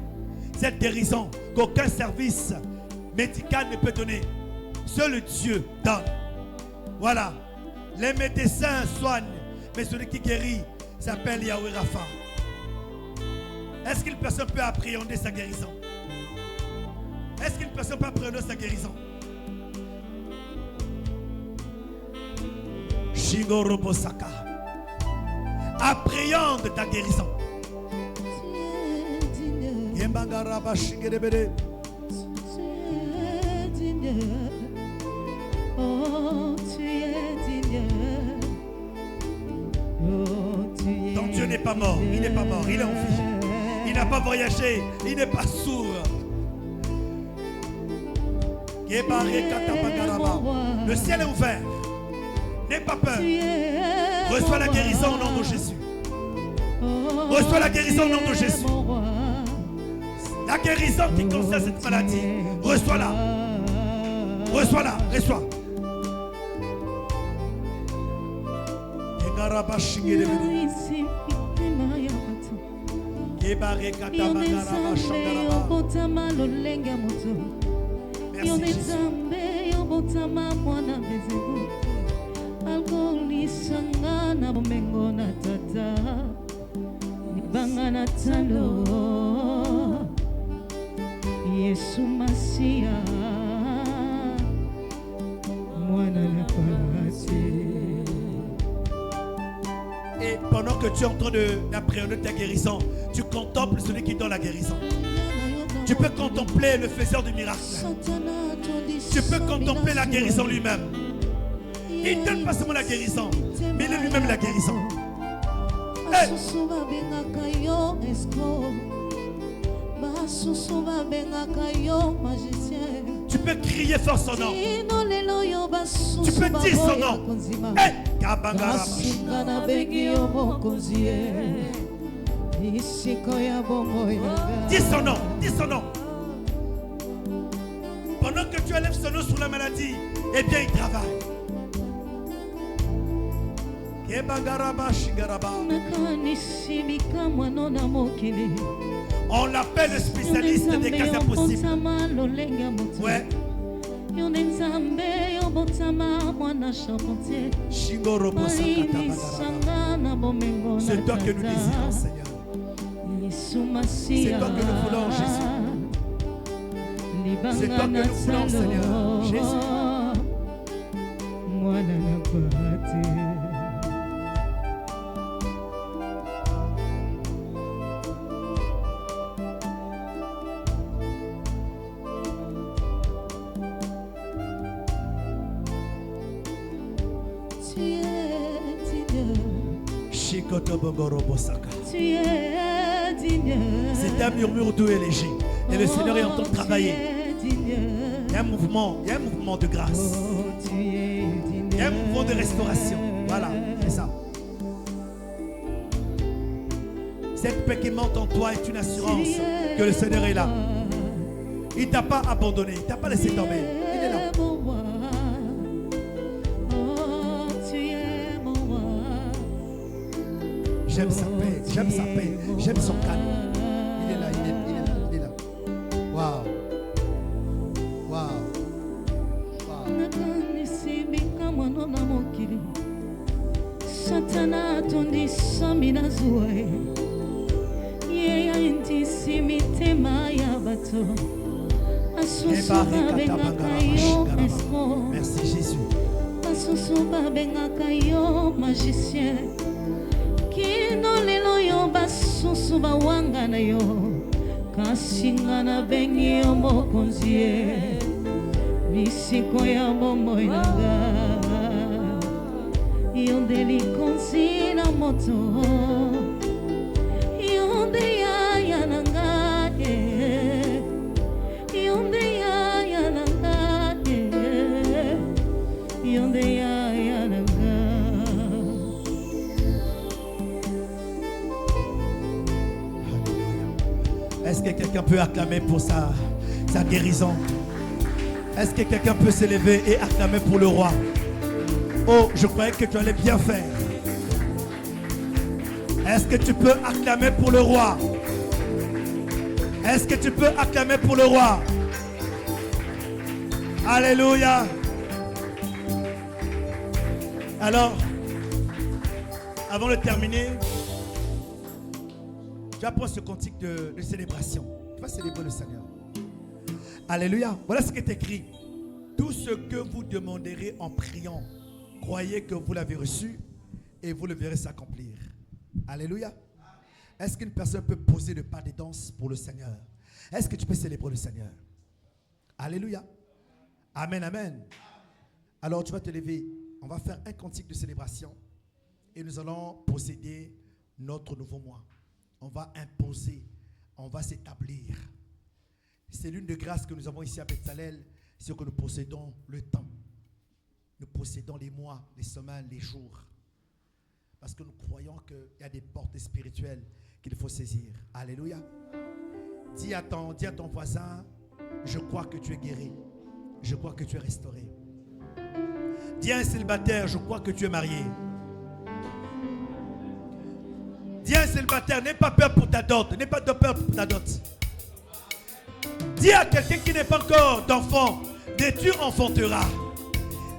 [SPEAKER 1] Cette guérison qu'aucun service médical ne peut donner. Seul Dieu donne. Voilà. Les médecins soignent, mais celui qui guérit s'appelle Yahweh Rapha. Est-ce qu'une personne peut appréhender sa guérison? Est-ce qu'une personne peut appréhender sa guérison? Shigorobosaka. Appréhende ta guérison. Yembangaraba shingerebere. Ton Dieu n'est pas mort, il n'est pas mort, il est en vie. Il n'a pas voyagé, il n'est pas sourd. Le ciel est ouvert. N'aie pas peur. Reçois la guérison au nom de Jésus. Reçois la guérison au nom de Jésus. La guérison qui concerne cette maladie. Reçois-la. Reçois-la. Reçois. Merci Jésus.
[SPEAKER 3] alkolisanga na bomengo na tata libanga na talo Yesu Masia mwana na pati.
[SPEAKER 1] Et pendant que tu es en train d'appréhender ta guérison, tu contemples celui qui donne la guérison. Tu peux contempler le faiseur du miracle. Tu peux contempler la guérison lui-même. Il ne donne pas seulement la guérison, mais il est lui-même la guérison. Hey! Tu peux crier fort son nom. Tu peux dire son nom. Hey! Dis son nom, dis son nom. Pendant que tu élèves son nom sur la maladie, eh bien il travaille. On l'appelle le spécialiste des cas impossibles. Ouais. C'est toi que nous désirons, Seigneur. C'est toi que nous voulons, Jésus. C'est toi que nous voulons, Seigneur. Jésus. C'est un murmure doux et léger. Et le Seigneur est en train de travailler. Il y a un mouvement de grâce. Il y a un mouvement de restauration. Voilà, c'est ça. Cette paix qui monte en toi est une assurance que le Seigneur est là. Il ne t'a pas abandonné, il ne t'a pas laissé tomber. Il est là. J'aime sa paix, j'aime sa paix, j'aime son calme. Il est là, il est là. Waouh. Waouh.
[SPEAKER 3] Satana tondi samina zuwe Yeya intisi mitema ya bato Asusuba bengaka yo esmo
[SPEAKER 1] Merci Jésus.
[SPEAKER 3] Asusuba bengaka yo magicien Kino lelo yo basusuba wanga na yo Kasinga na bengi yo mokonzie Misiko ya bombo inanga Yonde li konsina moto Yonde ya nanga Yonde ya nanga Yonde ya nanga
[SPEAKER 1] Est-ce que quelqu'un peut acclamer pour sa guérison? Est-ce que quelqu'un peut s'élever et acclamer pour le roi? Oh, je croyais que tu allais bien faire. Est-ce que tu peux acclamer pour le roi? Est-ce que tu peux acclamer pour le roi? Alléluia. Alors, avant de terminer, tu vas prendre ce cantique de célébration. Tu vas célébrer le Seigneur. Alléluia. Voilà ce qui est écrit. Tout ce que vous demanderez en priant, croyez que vous l'avez reçu et vous le verrez s'accomplir. Alléluia. Est-ce qu'une personne peut poser le pas de danse pour le Seigneur? Est-ce que tu peux célébrer le Seigneur? Alléluia. Amen, amen. Alors tu vas te lever. On va faire un cantique de célébration et nous allons posséder notre nouveau mois. On va imposer, on va s'établir. C'est l'une des grâces que nous avons ici à Bethsalel, c'est que nous possédons le temps. Nous possédons les mois, les semaines, les jours. Parce que nous croyons qu'il y a des portes spirituelles qu'il faut saisir. Alléluia. Dis à ton voisin, je crois que tu es guéri. Je crois que tu es restauré. Dis à un célibataire, je crois que tu es marié. Dis à un célibataire, n'aie pas peur pour ta dot. N'aie pas de peur pour ta dot. Dis à quelqu'un qui n'est pas encore d'enfant, tu enfanteras.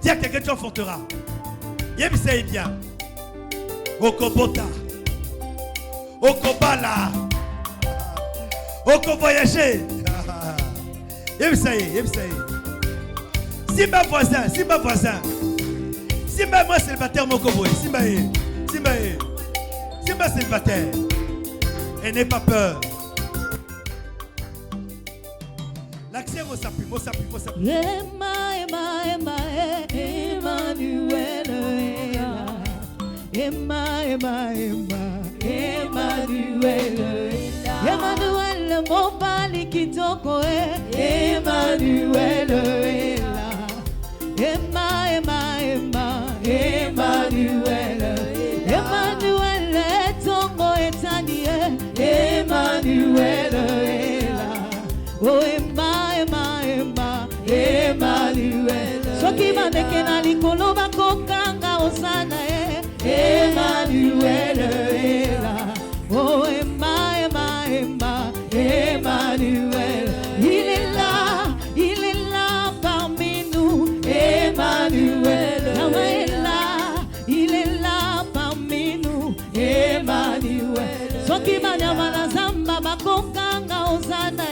[SPEAKER 1] Dis à quelqu'un, tu enfanteras. Yebisa bien. Okobota. Okobala. Okovoyager. Yebisa. Simba voisin. Simba moi célibataire Mokoboy. Simba célibataire. Et n'aie pas peur. L'accent au s'appuie.
[SPEAKER 3] Emmanuel, mon pali kitoko, Emmanuel, Emmanuel, tongo etani, Emmanuel, oh Emmanuel, soki maneke na likolo bakokanga osana, Emmanuel, oh Emmanuel, il est là parmi nous, Emmanuel, il est là parmi nous, Emmanuel, soki banyama na zamba bakokanga osana,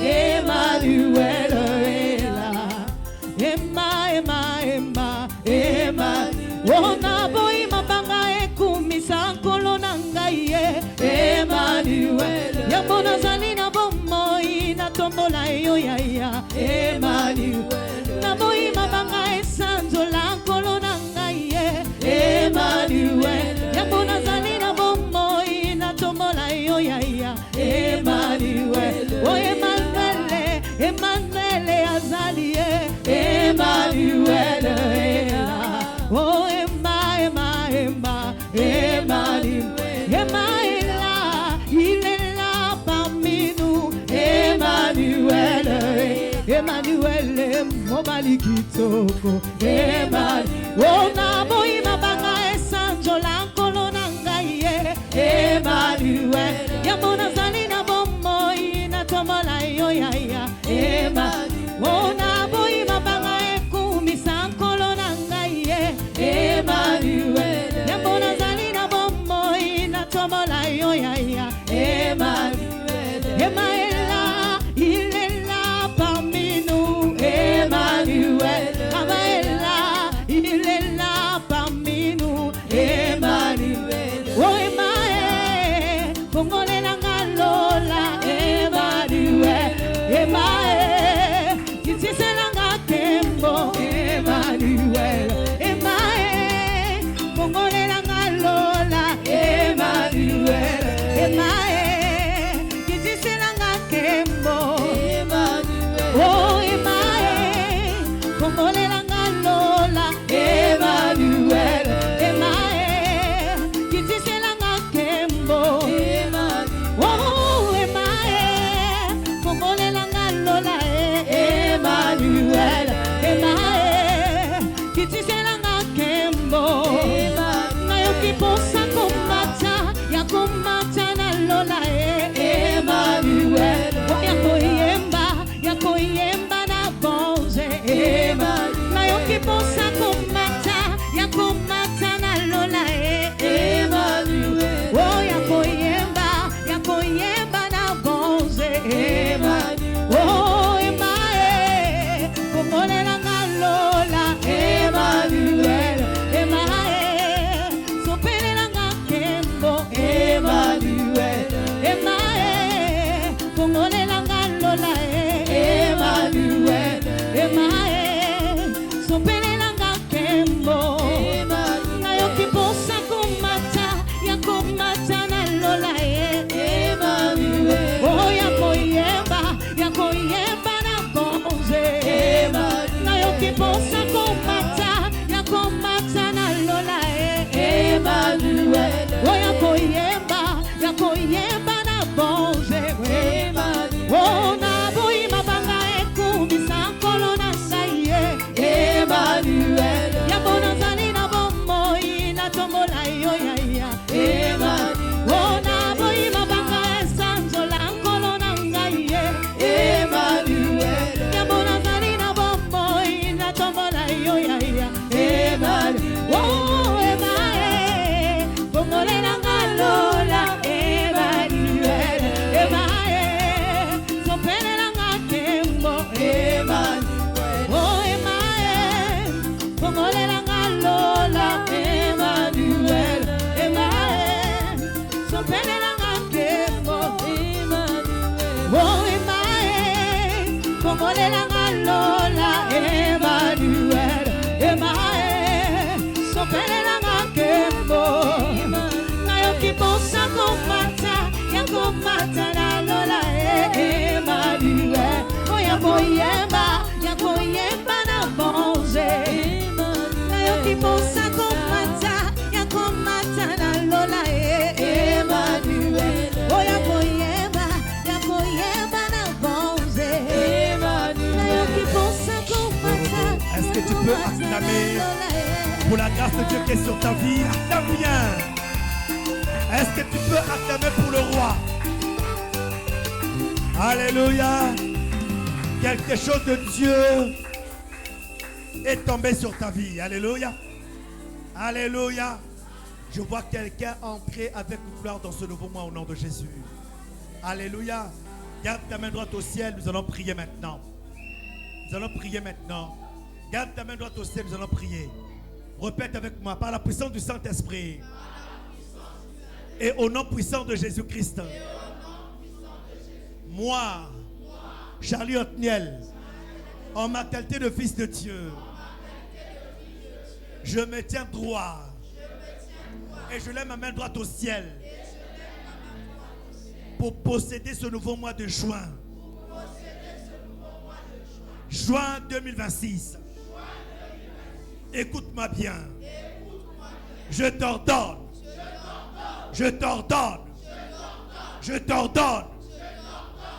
[SPEAKER 3] Emmanuel, oh naboyi mabanga ekumisa nkolo na ngai, Emmanuel, yambona zali na bomoi na tombola yo yaya, Emmanuel, naboyi mabanga esanzola nkolo na ngai, Emmanuel, yambona zali na bomoi na tombola yo yaya, Emmanuel, oh Emmanuel azali, Emmanuel, oh il est là parmi nous, Emmanuel, mobali kitoko, Emmanuel, oh naboyi mabanga esanjola nkolo na ngai, Emmanuel, yambona zali na bomoi na tombola yo yaya, Emmanuel, oh naboyi mabanga ekumisa nkolo na ngai, Emmanuel, yambona zali na bomoi na tombola yo yaya, Emmanuel, il est là parmi nous, Emmanuel, il est là parmi nous, Emmanuel, oh Emmanuel, kongole na ngalola, Emmanuel, kitise na ngakembo, Emmanuel, kongole na ngalola, Emmanuel, kitise na ngakembo, oh kongole na ngalola, Emmanuel, kitise na ngakembo, oh kongole na ngalola, Emmanuel, kitise na ngakembo, nayo kiposa kumata ya kumata na lola, Emmanuel, ya koyemba kombolelanga Lola Emmanuel Emae sopelelanga Kembo nayoki posa komata yakomata na Lola Emmanuel oya koyemba na bonze nayoki posa komata yakomata na Lola Emmanuel oya koyemba na bonze nayoki posa komata.
[SPEAKER 1] Est-ce que tu peux acclamer pour la grâce de Dieu qui est sur ta vie? Acclame bien. Est-ce que tu peux acclamer pour le roi? Alléluia. Quelque chose de Dieu est tombé sur ta vie. Alléluia. Alléluia. Je vois quelqu'un entrer avec gloire dans ce nouveau mois au nom de Jésus. Alléluia. Garde ta main droite au ciel. Nous allons prier maintenant. Nous allons prier maintenant. Garde ta main droite au ciel. Nous allons prier. Répète avec moi. Par la puissance du Saint-Esprit. Et au nom puissant de Jésus-Christ. Moi, Charlie Otniel, en ma qualité de fils de Dieu, je me tiens droit et je lève ma main droite au ciel pour posséder ce nouveau mois de juin. Juin 2026. Écoute-moi bien. Je t'ordonne. Je t'ordonne. Je t'ordonne.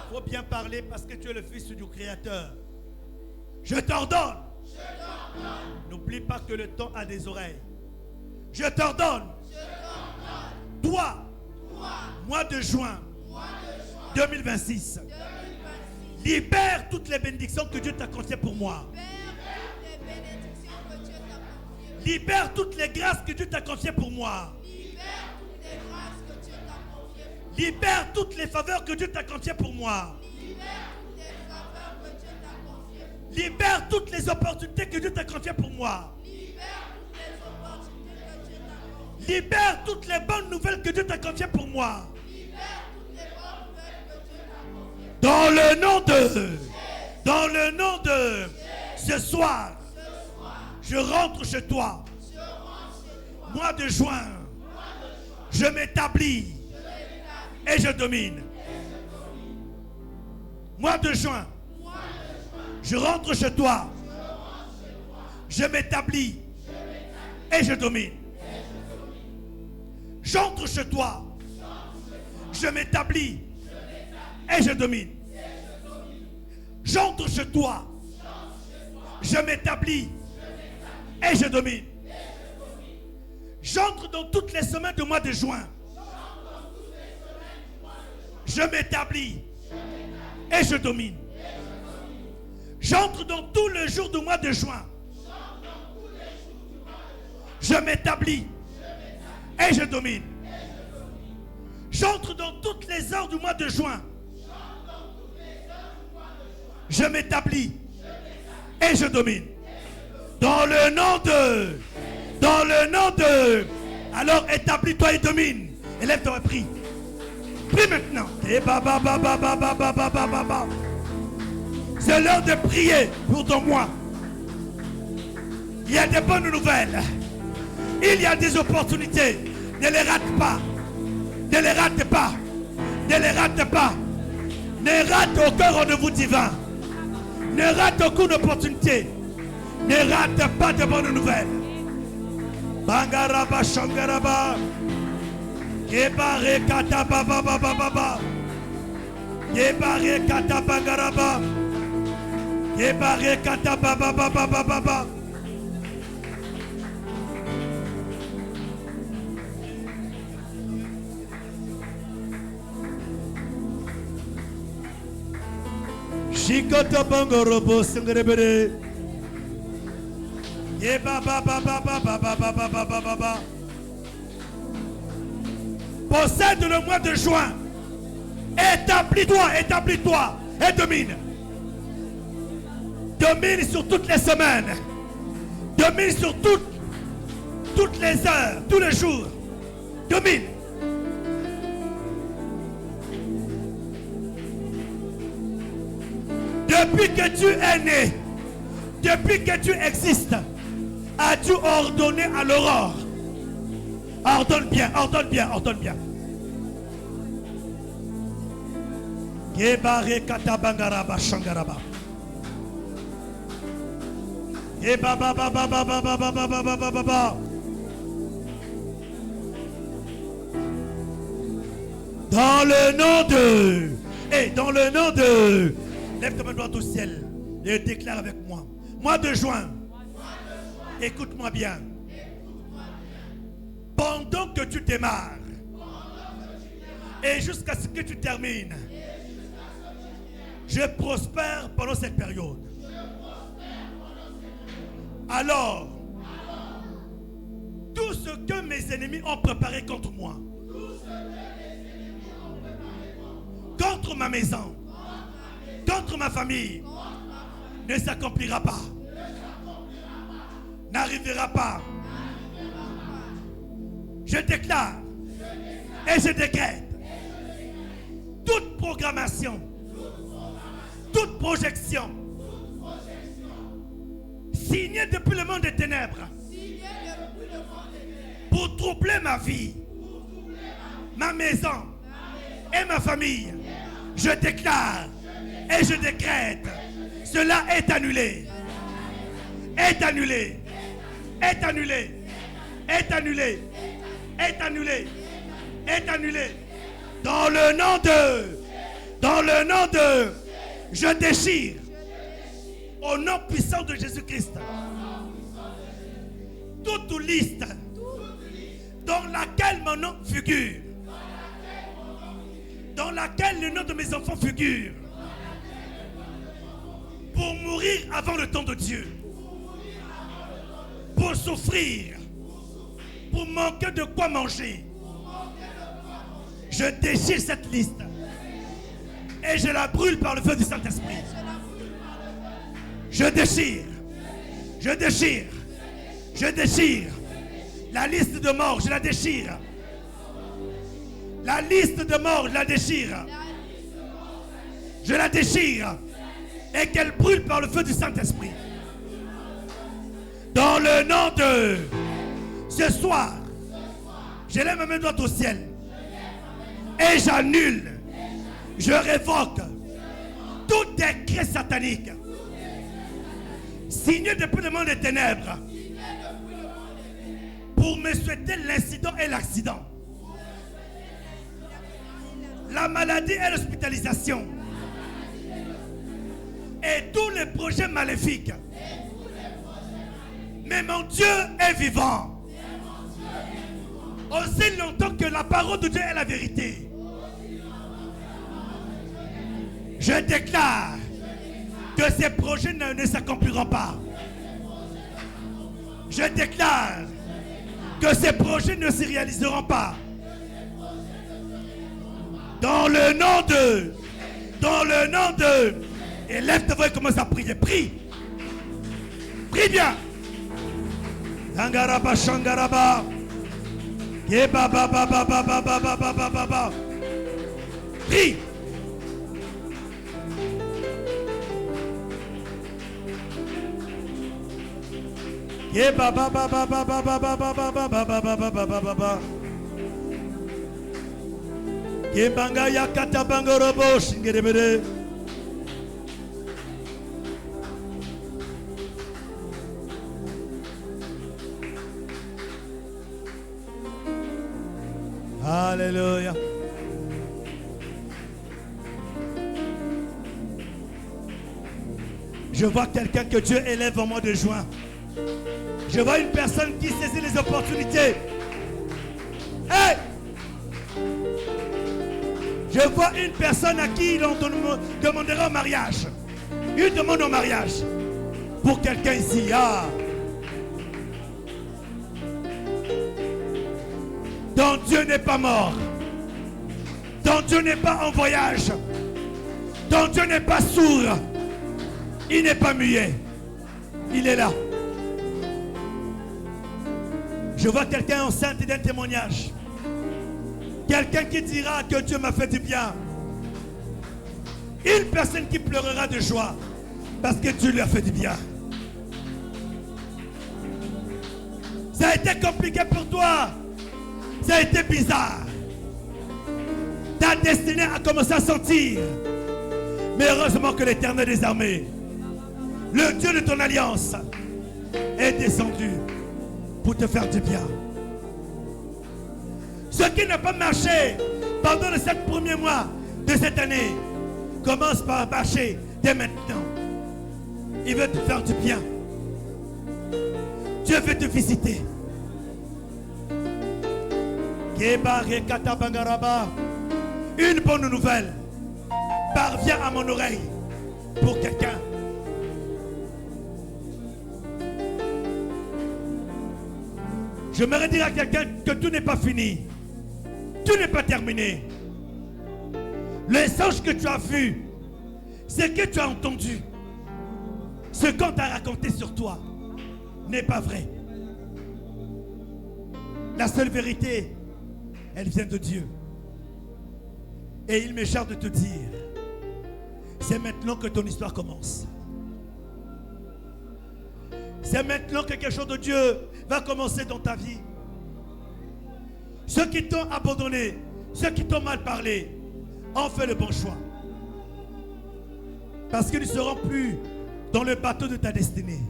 [SPEAKER 1] Il faut bien parler parce que tu es le fils du Créateur. Je t'ordonne. N'oublie pas que le temps a des oreilles. Je t'ordonne. Toi, mois de juin 2026, libère toutes les bénédictions que Dieu t'a confiées pour moi. Libère toutes les grâces que Dieu t'a confiées pour moi. Libère toutes les faveurs que Dieu t'a confiées pour moi. Libère toutes les opportunités que Dieu t'a confiées pour moi. Libère toutes les bonnes nouvelles que Dieu t'a confiées pour moi. Dans le nom de ce soir, je rentre chez toi. Mois de juin, je m'établis et je domine. Mois de juin, je rentre chez toi. Je m'établis et je domine. J'entre chez toi. Je m'établis et je domine. J'entre chez toi. Je m'établis et je domine. J'entre dans toutes les semaines du mois de juin. Je m'établis et je domine. J'entre dans tous les jours du mois de juin. Je m'établis et je domine. J'entre dans toutes les heures du mois de juin. Je m'établis et je domine. Dans le nom de. Alors établis-toi et domine. Élève ton prix. Prie maintenant. C'est l'heure de prier pour ton mois. Il y a des bonnes nouvelles. Il y a des opportunités. Ne les rate pas. Ne les rate pas. Ne les rate pas. Ne rate aucun rendez-vous divin. Ne rate aucune opportunité. Ne rate pas de bonnes nouvelles. Bangaraba Shangaraba. Yebare Kata Baba Baba Baba. Yebare Kata Bangaraba. Yebare Kata Baba Baba Baba. Shikota Bangorobo Sangarebere. Yeba Baba Baba Baba Baba Baba Baba. Possède le mois de juin. Établis-toi et domine. Domine sur toutes les semaines. Domine sur toutes les heures, tous les jours. Domine. Depuis que tu es né, depuis que tu existes, as-tu ordonné à l'aurore? Ordonne bien, ordonne bien, ordonne bien. Gebare katabangaraba shangaraba. Gebaba baba baba baba baba baba baba. Dans le nom de... Et dans le nom de... Lève ta main droite au ciel et déclare avec moi. Mois de juin. Écoute-moi bien. Pendant que tu démarres et jusqu'à ce que tu termines, je prospère pendant cette période. Alors, tout ce que mes ennemis ont préparé contre moi, contre ma maison, contre ma famille, ne s'accomplira pas, n'arrivera pas. Je déclare et je décrète toute programmation, toute projection signée depuis le monde des ténèbres pour troubler ma vie, ma maison et ma famille. Je déclare et je décrète, cela est annulé, est annulé, est annulé, est annulé, est annulé, est annulé. Dans le nom de, je déchire, au nom puissant de Jésus-Christ, toute liste dans laquelle mon nom figure, dans laquelle le nom de mes enfants figure, pour mourir avant le temps de Dieu, pour souffrir, pour manquer de quoi manger. Je déchire cette liste et je la brûle par le feu du Saint-Esprit. Je déchire, je déchire, je déchire la liste de mort, je la déchire. La liste de mort, je la déchire. Je la déchire et qu'elle brûle par le feu du Saint-Esprit. Dans le nom de... Ce soir, je lève ma main droite au ciel et j'annule, je révoque tout décret satanique signé depuis le monde des ténèbres pour me souhaiter l'incident et l'accident, la maladie et l'hospitalisation et tous les projets maléfiques. Mais mon Dieu est vivant. Aussi longtemps que la parole de Dieu est la vérité, je déclare que ces projets ne s'accompliront pas. Je déclare que ces projets ne se réaliseront pas. Dans le nom de... Dans le nom de... Et lève ta voix et commence à prier. Prie. Prie bien. Zangaraba shangaraba. Yeba ba ba ba ba ba ba ba ba ba ba ba. Prie. Yeba ba ba ba ba ba ba ba ba ba ba ba ba ba ba ba ba ba. Yebanga yakata bangorobo shingerebere. Alléluia. Je vois quelqu'un que Dieu élève au mois de juin. Je vois une personne qui saisit les opportunités. Hey! Je vois une personne à qui l'on demandera au mariage. Une demande au mariage. Pour quelqu'un ici. Ah. Ton Dieu n'est pas mort. Ton Dieu n'est pas en voyage. Ton Dieu n'est pas sourd. Il n'est pas muet. Il est là. Je vois quelqu'un enceinte d'un témoignage. Quelqu'un qui dira que Dieu m'a fait du bien. Une personne qui pleurera de joie parce que Dieu lui a fait du bien. Ça a été compliqué pour toi. Ça a été bizarre. Ta destinée a commencé à sentir. Mais heureusement que l'Éternel des armées, le Dieu de ton alliance, est descendu pour te faire du bien. Ce qui n'a pas marché pendant les 7 premiers mois de cette année commence par marcher dès maintenant. Il veut te faire du bien. Dieu veut te visiter. Une bonne nouvelle parvient à mon oreille pour quelqu'un. J'aimerais dire à quelqu'un que tout n'est pas fini. Tout n'est pas terminé. Les songes que tu as vus, ce que tu as entendu, ce qu'on t'a raconté sur toi n'est pas vrai. La seule vérité, elle vient de Dieu. Et il me charge de te dire, c'est maintenant que ton histoire commence. C'est maintenant que quelque chose de Dieu va commencer dans ta vie. Ceux qui t'ont abandonné, ceux qui t'ont mal parlé, ont fait le bon choix. Parce qu'ils ne seront plus dans le bateau de ta destinée.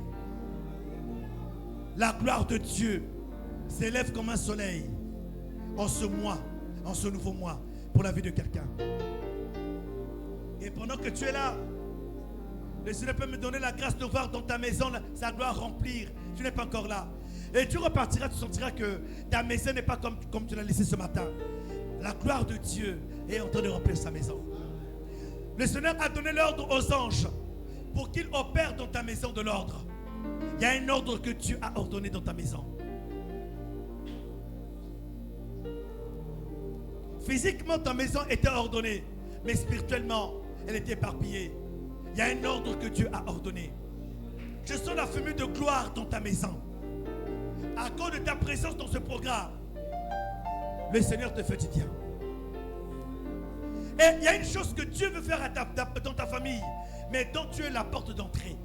[SPEAKER 1] La gloire de Dieu s'élève comme un soleil en ce mois, en ce nouveau mois, pour la vie de quelqu'un. Et pendant que tu es là, le Seigneur peut me donner la grâce de voir dans ta maison sa gloire remplir. Tu n'es pas encore là. Et tu repartiras, tu sentiras que ta maison n'est pas comme tu l'as laissé ce matin. La gloire de Dieu est en train de remplir sa maison. Le Seigneur a donné l'ordre aux anges pour qu'ils opèrent dans ta maison de l'ordre. Il y a un ordre que Dieu a ordonné dans ta maison. Physiquement, ta maison était ordonnée, mais spirituellement, elle était éparpillée. Il y a un ordre que Dieu a ordonné. Je sens la fumée de gloire dans ta maison. À cause de ta présence dans ce programme, le Seigneur te fait du bien. Et il y a une chose que Dieu veut faire dans ta famille, mais dont tu es la porte d'entrée.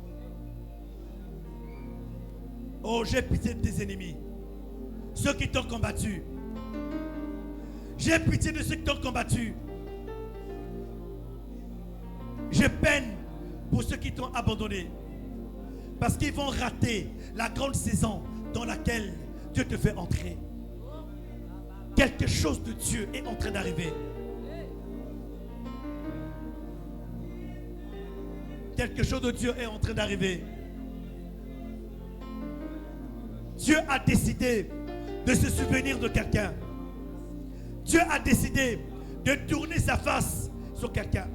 [SPEAKER 1] Oh, j'ai pitié de tes ennemis, ceux qui t'ont combattu. J'ai pitié de ceux qui t'ont combattu. Je peine pour ceux qui t'ont abandonné. Parce qu'ils vont rater la grande saison dans laquelle Dieu te fait entrer. Quelque chose de Dieu est en train d'arriver. Quelque chose de Dieu est en train d'arriver. Dieu a décidé de se souvenir de quelqu'un. Dieu a décidé de tourner sa face sur quelqu'un.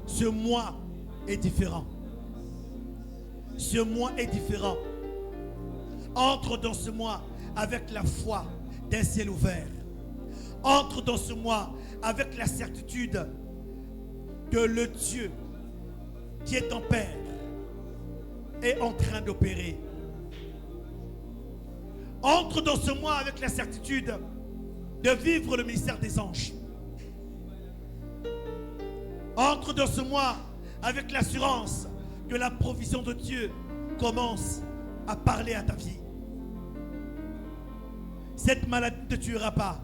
[SPEAKER 1] Ce mois est différent. Ce mois est différent. Entre dans ce mois avec la foi d'un ciel ouvert. Entre dans ce mois avec la certitude que le Dieu qui est ton Père est en train d'opérer. Entre dans ce mois avec la certitude de vivre le ministère des anges. Entre dans ce mois avec l'assurance que la provision de Dieu commence à parler à ta vie. Cette maladie ne te tuera pas.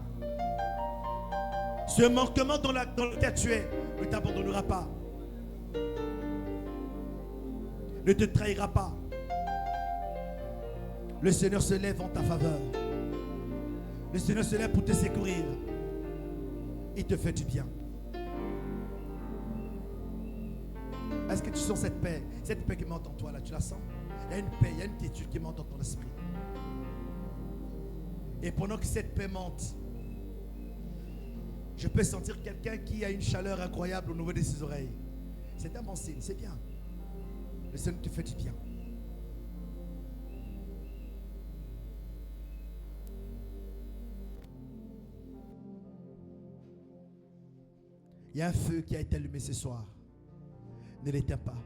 [SPEAKER 1] Ce manquement dans lequel tu es ne t'abandonnera pas. Ne te trahira pas. Le Seigneur se lève en ta faveur. Le Seigneur se lève pour te secourir. Il te fait du bien. Est-ce que tu sens cette paix? Cette paix qui monte en toi là, tu la sens? Il y a une paix, il y a une quiétude qui monte dans ton esprit. Et pendant que cette paix monte, je peux sentir quelqu'un qui a une chaleur incroyable au niveau de ses oreilles. C'est un bon signe, c'est bien. Le Seigneur te fait du bien. Il y a un feu qui a été allumé ce soir. Ne l'éteins pas.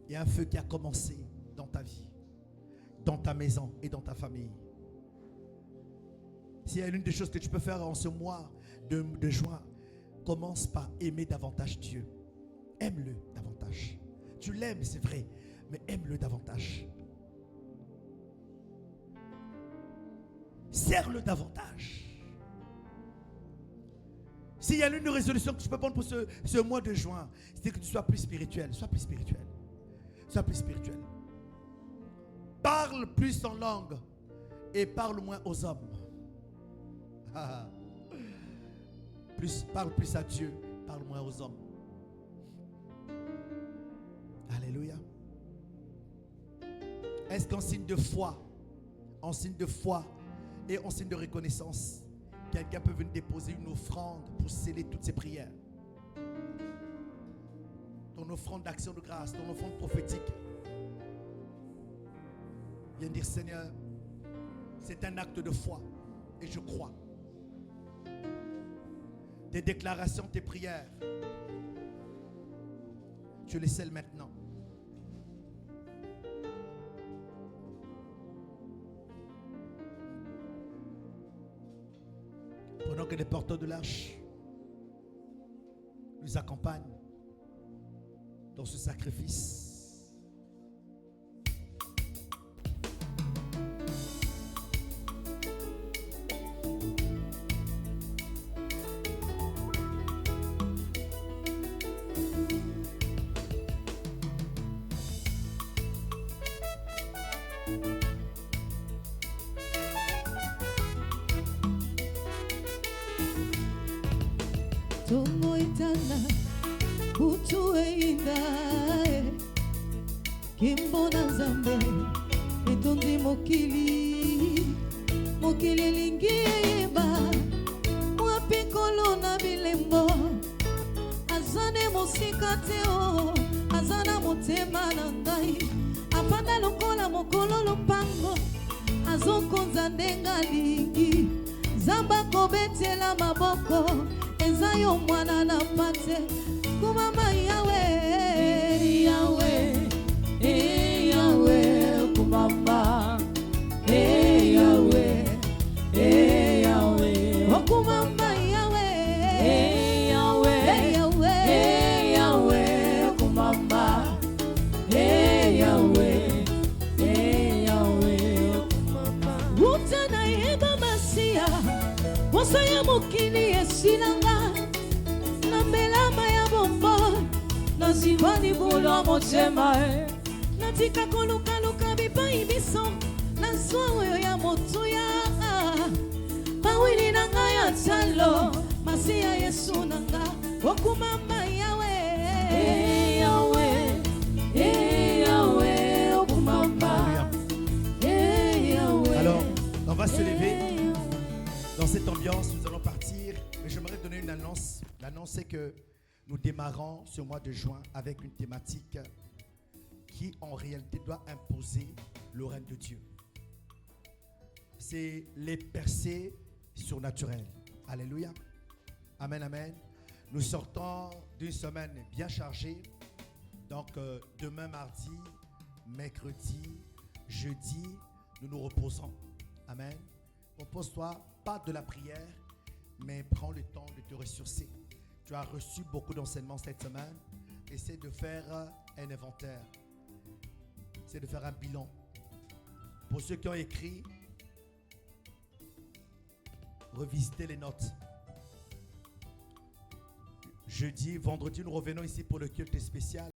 [SPEAKER 1] Il y a un feu qui a commencé dans ta vie, dans ta maison et dans ta famille. S'il y a l'une des choses que tu peux faire en ce mois de juin, commence par aimer davantage Dieu. Aime-le davantage. Tu l'aimes, c'est vrai, mais aime-le davantage. Serre-le davantage. S'il y a l'une des résolutions que tu peux prendre pour ce mois de juin, c'est que tu sois plus spirituel. Sois plus spirituel. Sois plus spirituel. Parle plus en langue et parle moins aux hommes. Parle plus à Dieu, parle moins aux hommes. Alléluia. Est-ce qu'en signe de foi, et en signe de reconnaissance, quelqu'un peut venir déposer une offrande pour sceller toutes ses prières? Ton offrande d'action de grâce, ton offrande prophétique. Viens dire: Seigneur, c'est un acte de foi et je crois. Tes déclarations, tes prières, tu les scelles maintenant. Pendant que les porteurs de l'arche nous accompagnent dans ce sacrifice.
[SPEAKER 3] Tongo itana butu einda kimbona Nzambe etondi mokili lingi yeba mwapikolo na bilembo azane mosika teo azana motema na ngai afanda lokola mokolo lopango azokonza ndenga lingi zamba kobetela maboko ezayo mwana na pate kumama Yahweh Yahweh Yahweh kumama Yahweh Yahweh kumama Yahweh Yahweh Yahweh Yahweh kumama Yahweh Yahweh kumama utana yeba masia Mosaya mokili esilanga na melama ya bombo na zivani bolo motema natika koluka bipai biso na zwa oyo ya motuya mawili na ngai ya talo masia Yesu nanga okumama Yahweh Yahweh Yahweh okumama Yahweh.
[SPEAKER 1] Alors, on va se lever. Dans cette ambiance, nous allons partir. Mais j'aimerais donner une annonce. L'annonce, c'est que nous démarrons ce mois de juin avec une thématique qui, en réalité, doit imposer le règne de Dieu. C'est les percées surnaturelles. Alléluia. Amen, amen. Nous sortons d'une semaine bien chargée. Donc, demain, mardi, mercredi, jeudi, nous nous reposons. Amen. Repose-toi, pas de la prière, mais prends le temps de te ressourcer. Tu as reçu beaucoup d'enseignements cette semaine. Essaie de faire un inventaire. Essaie de faire un bilan. Pour ceux qui ont écrit, revisitez les notes. Jeudi, vendredi, nous revenons ici pour le culte spécial.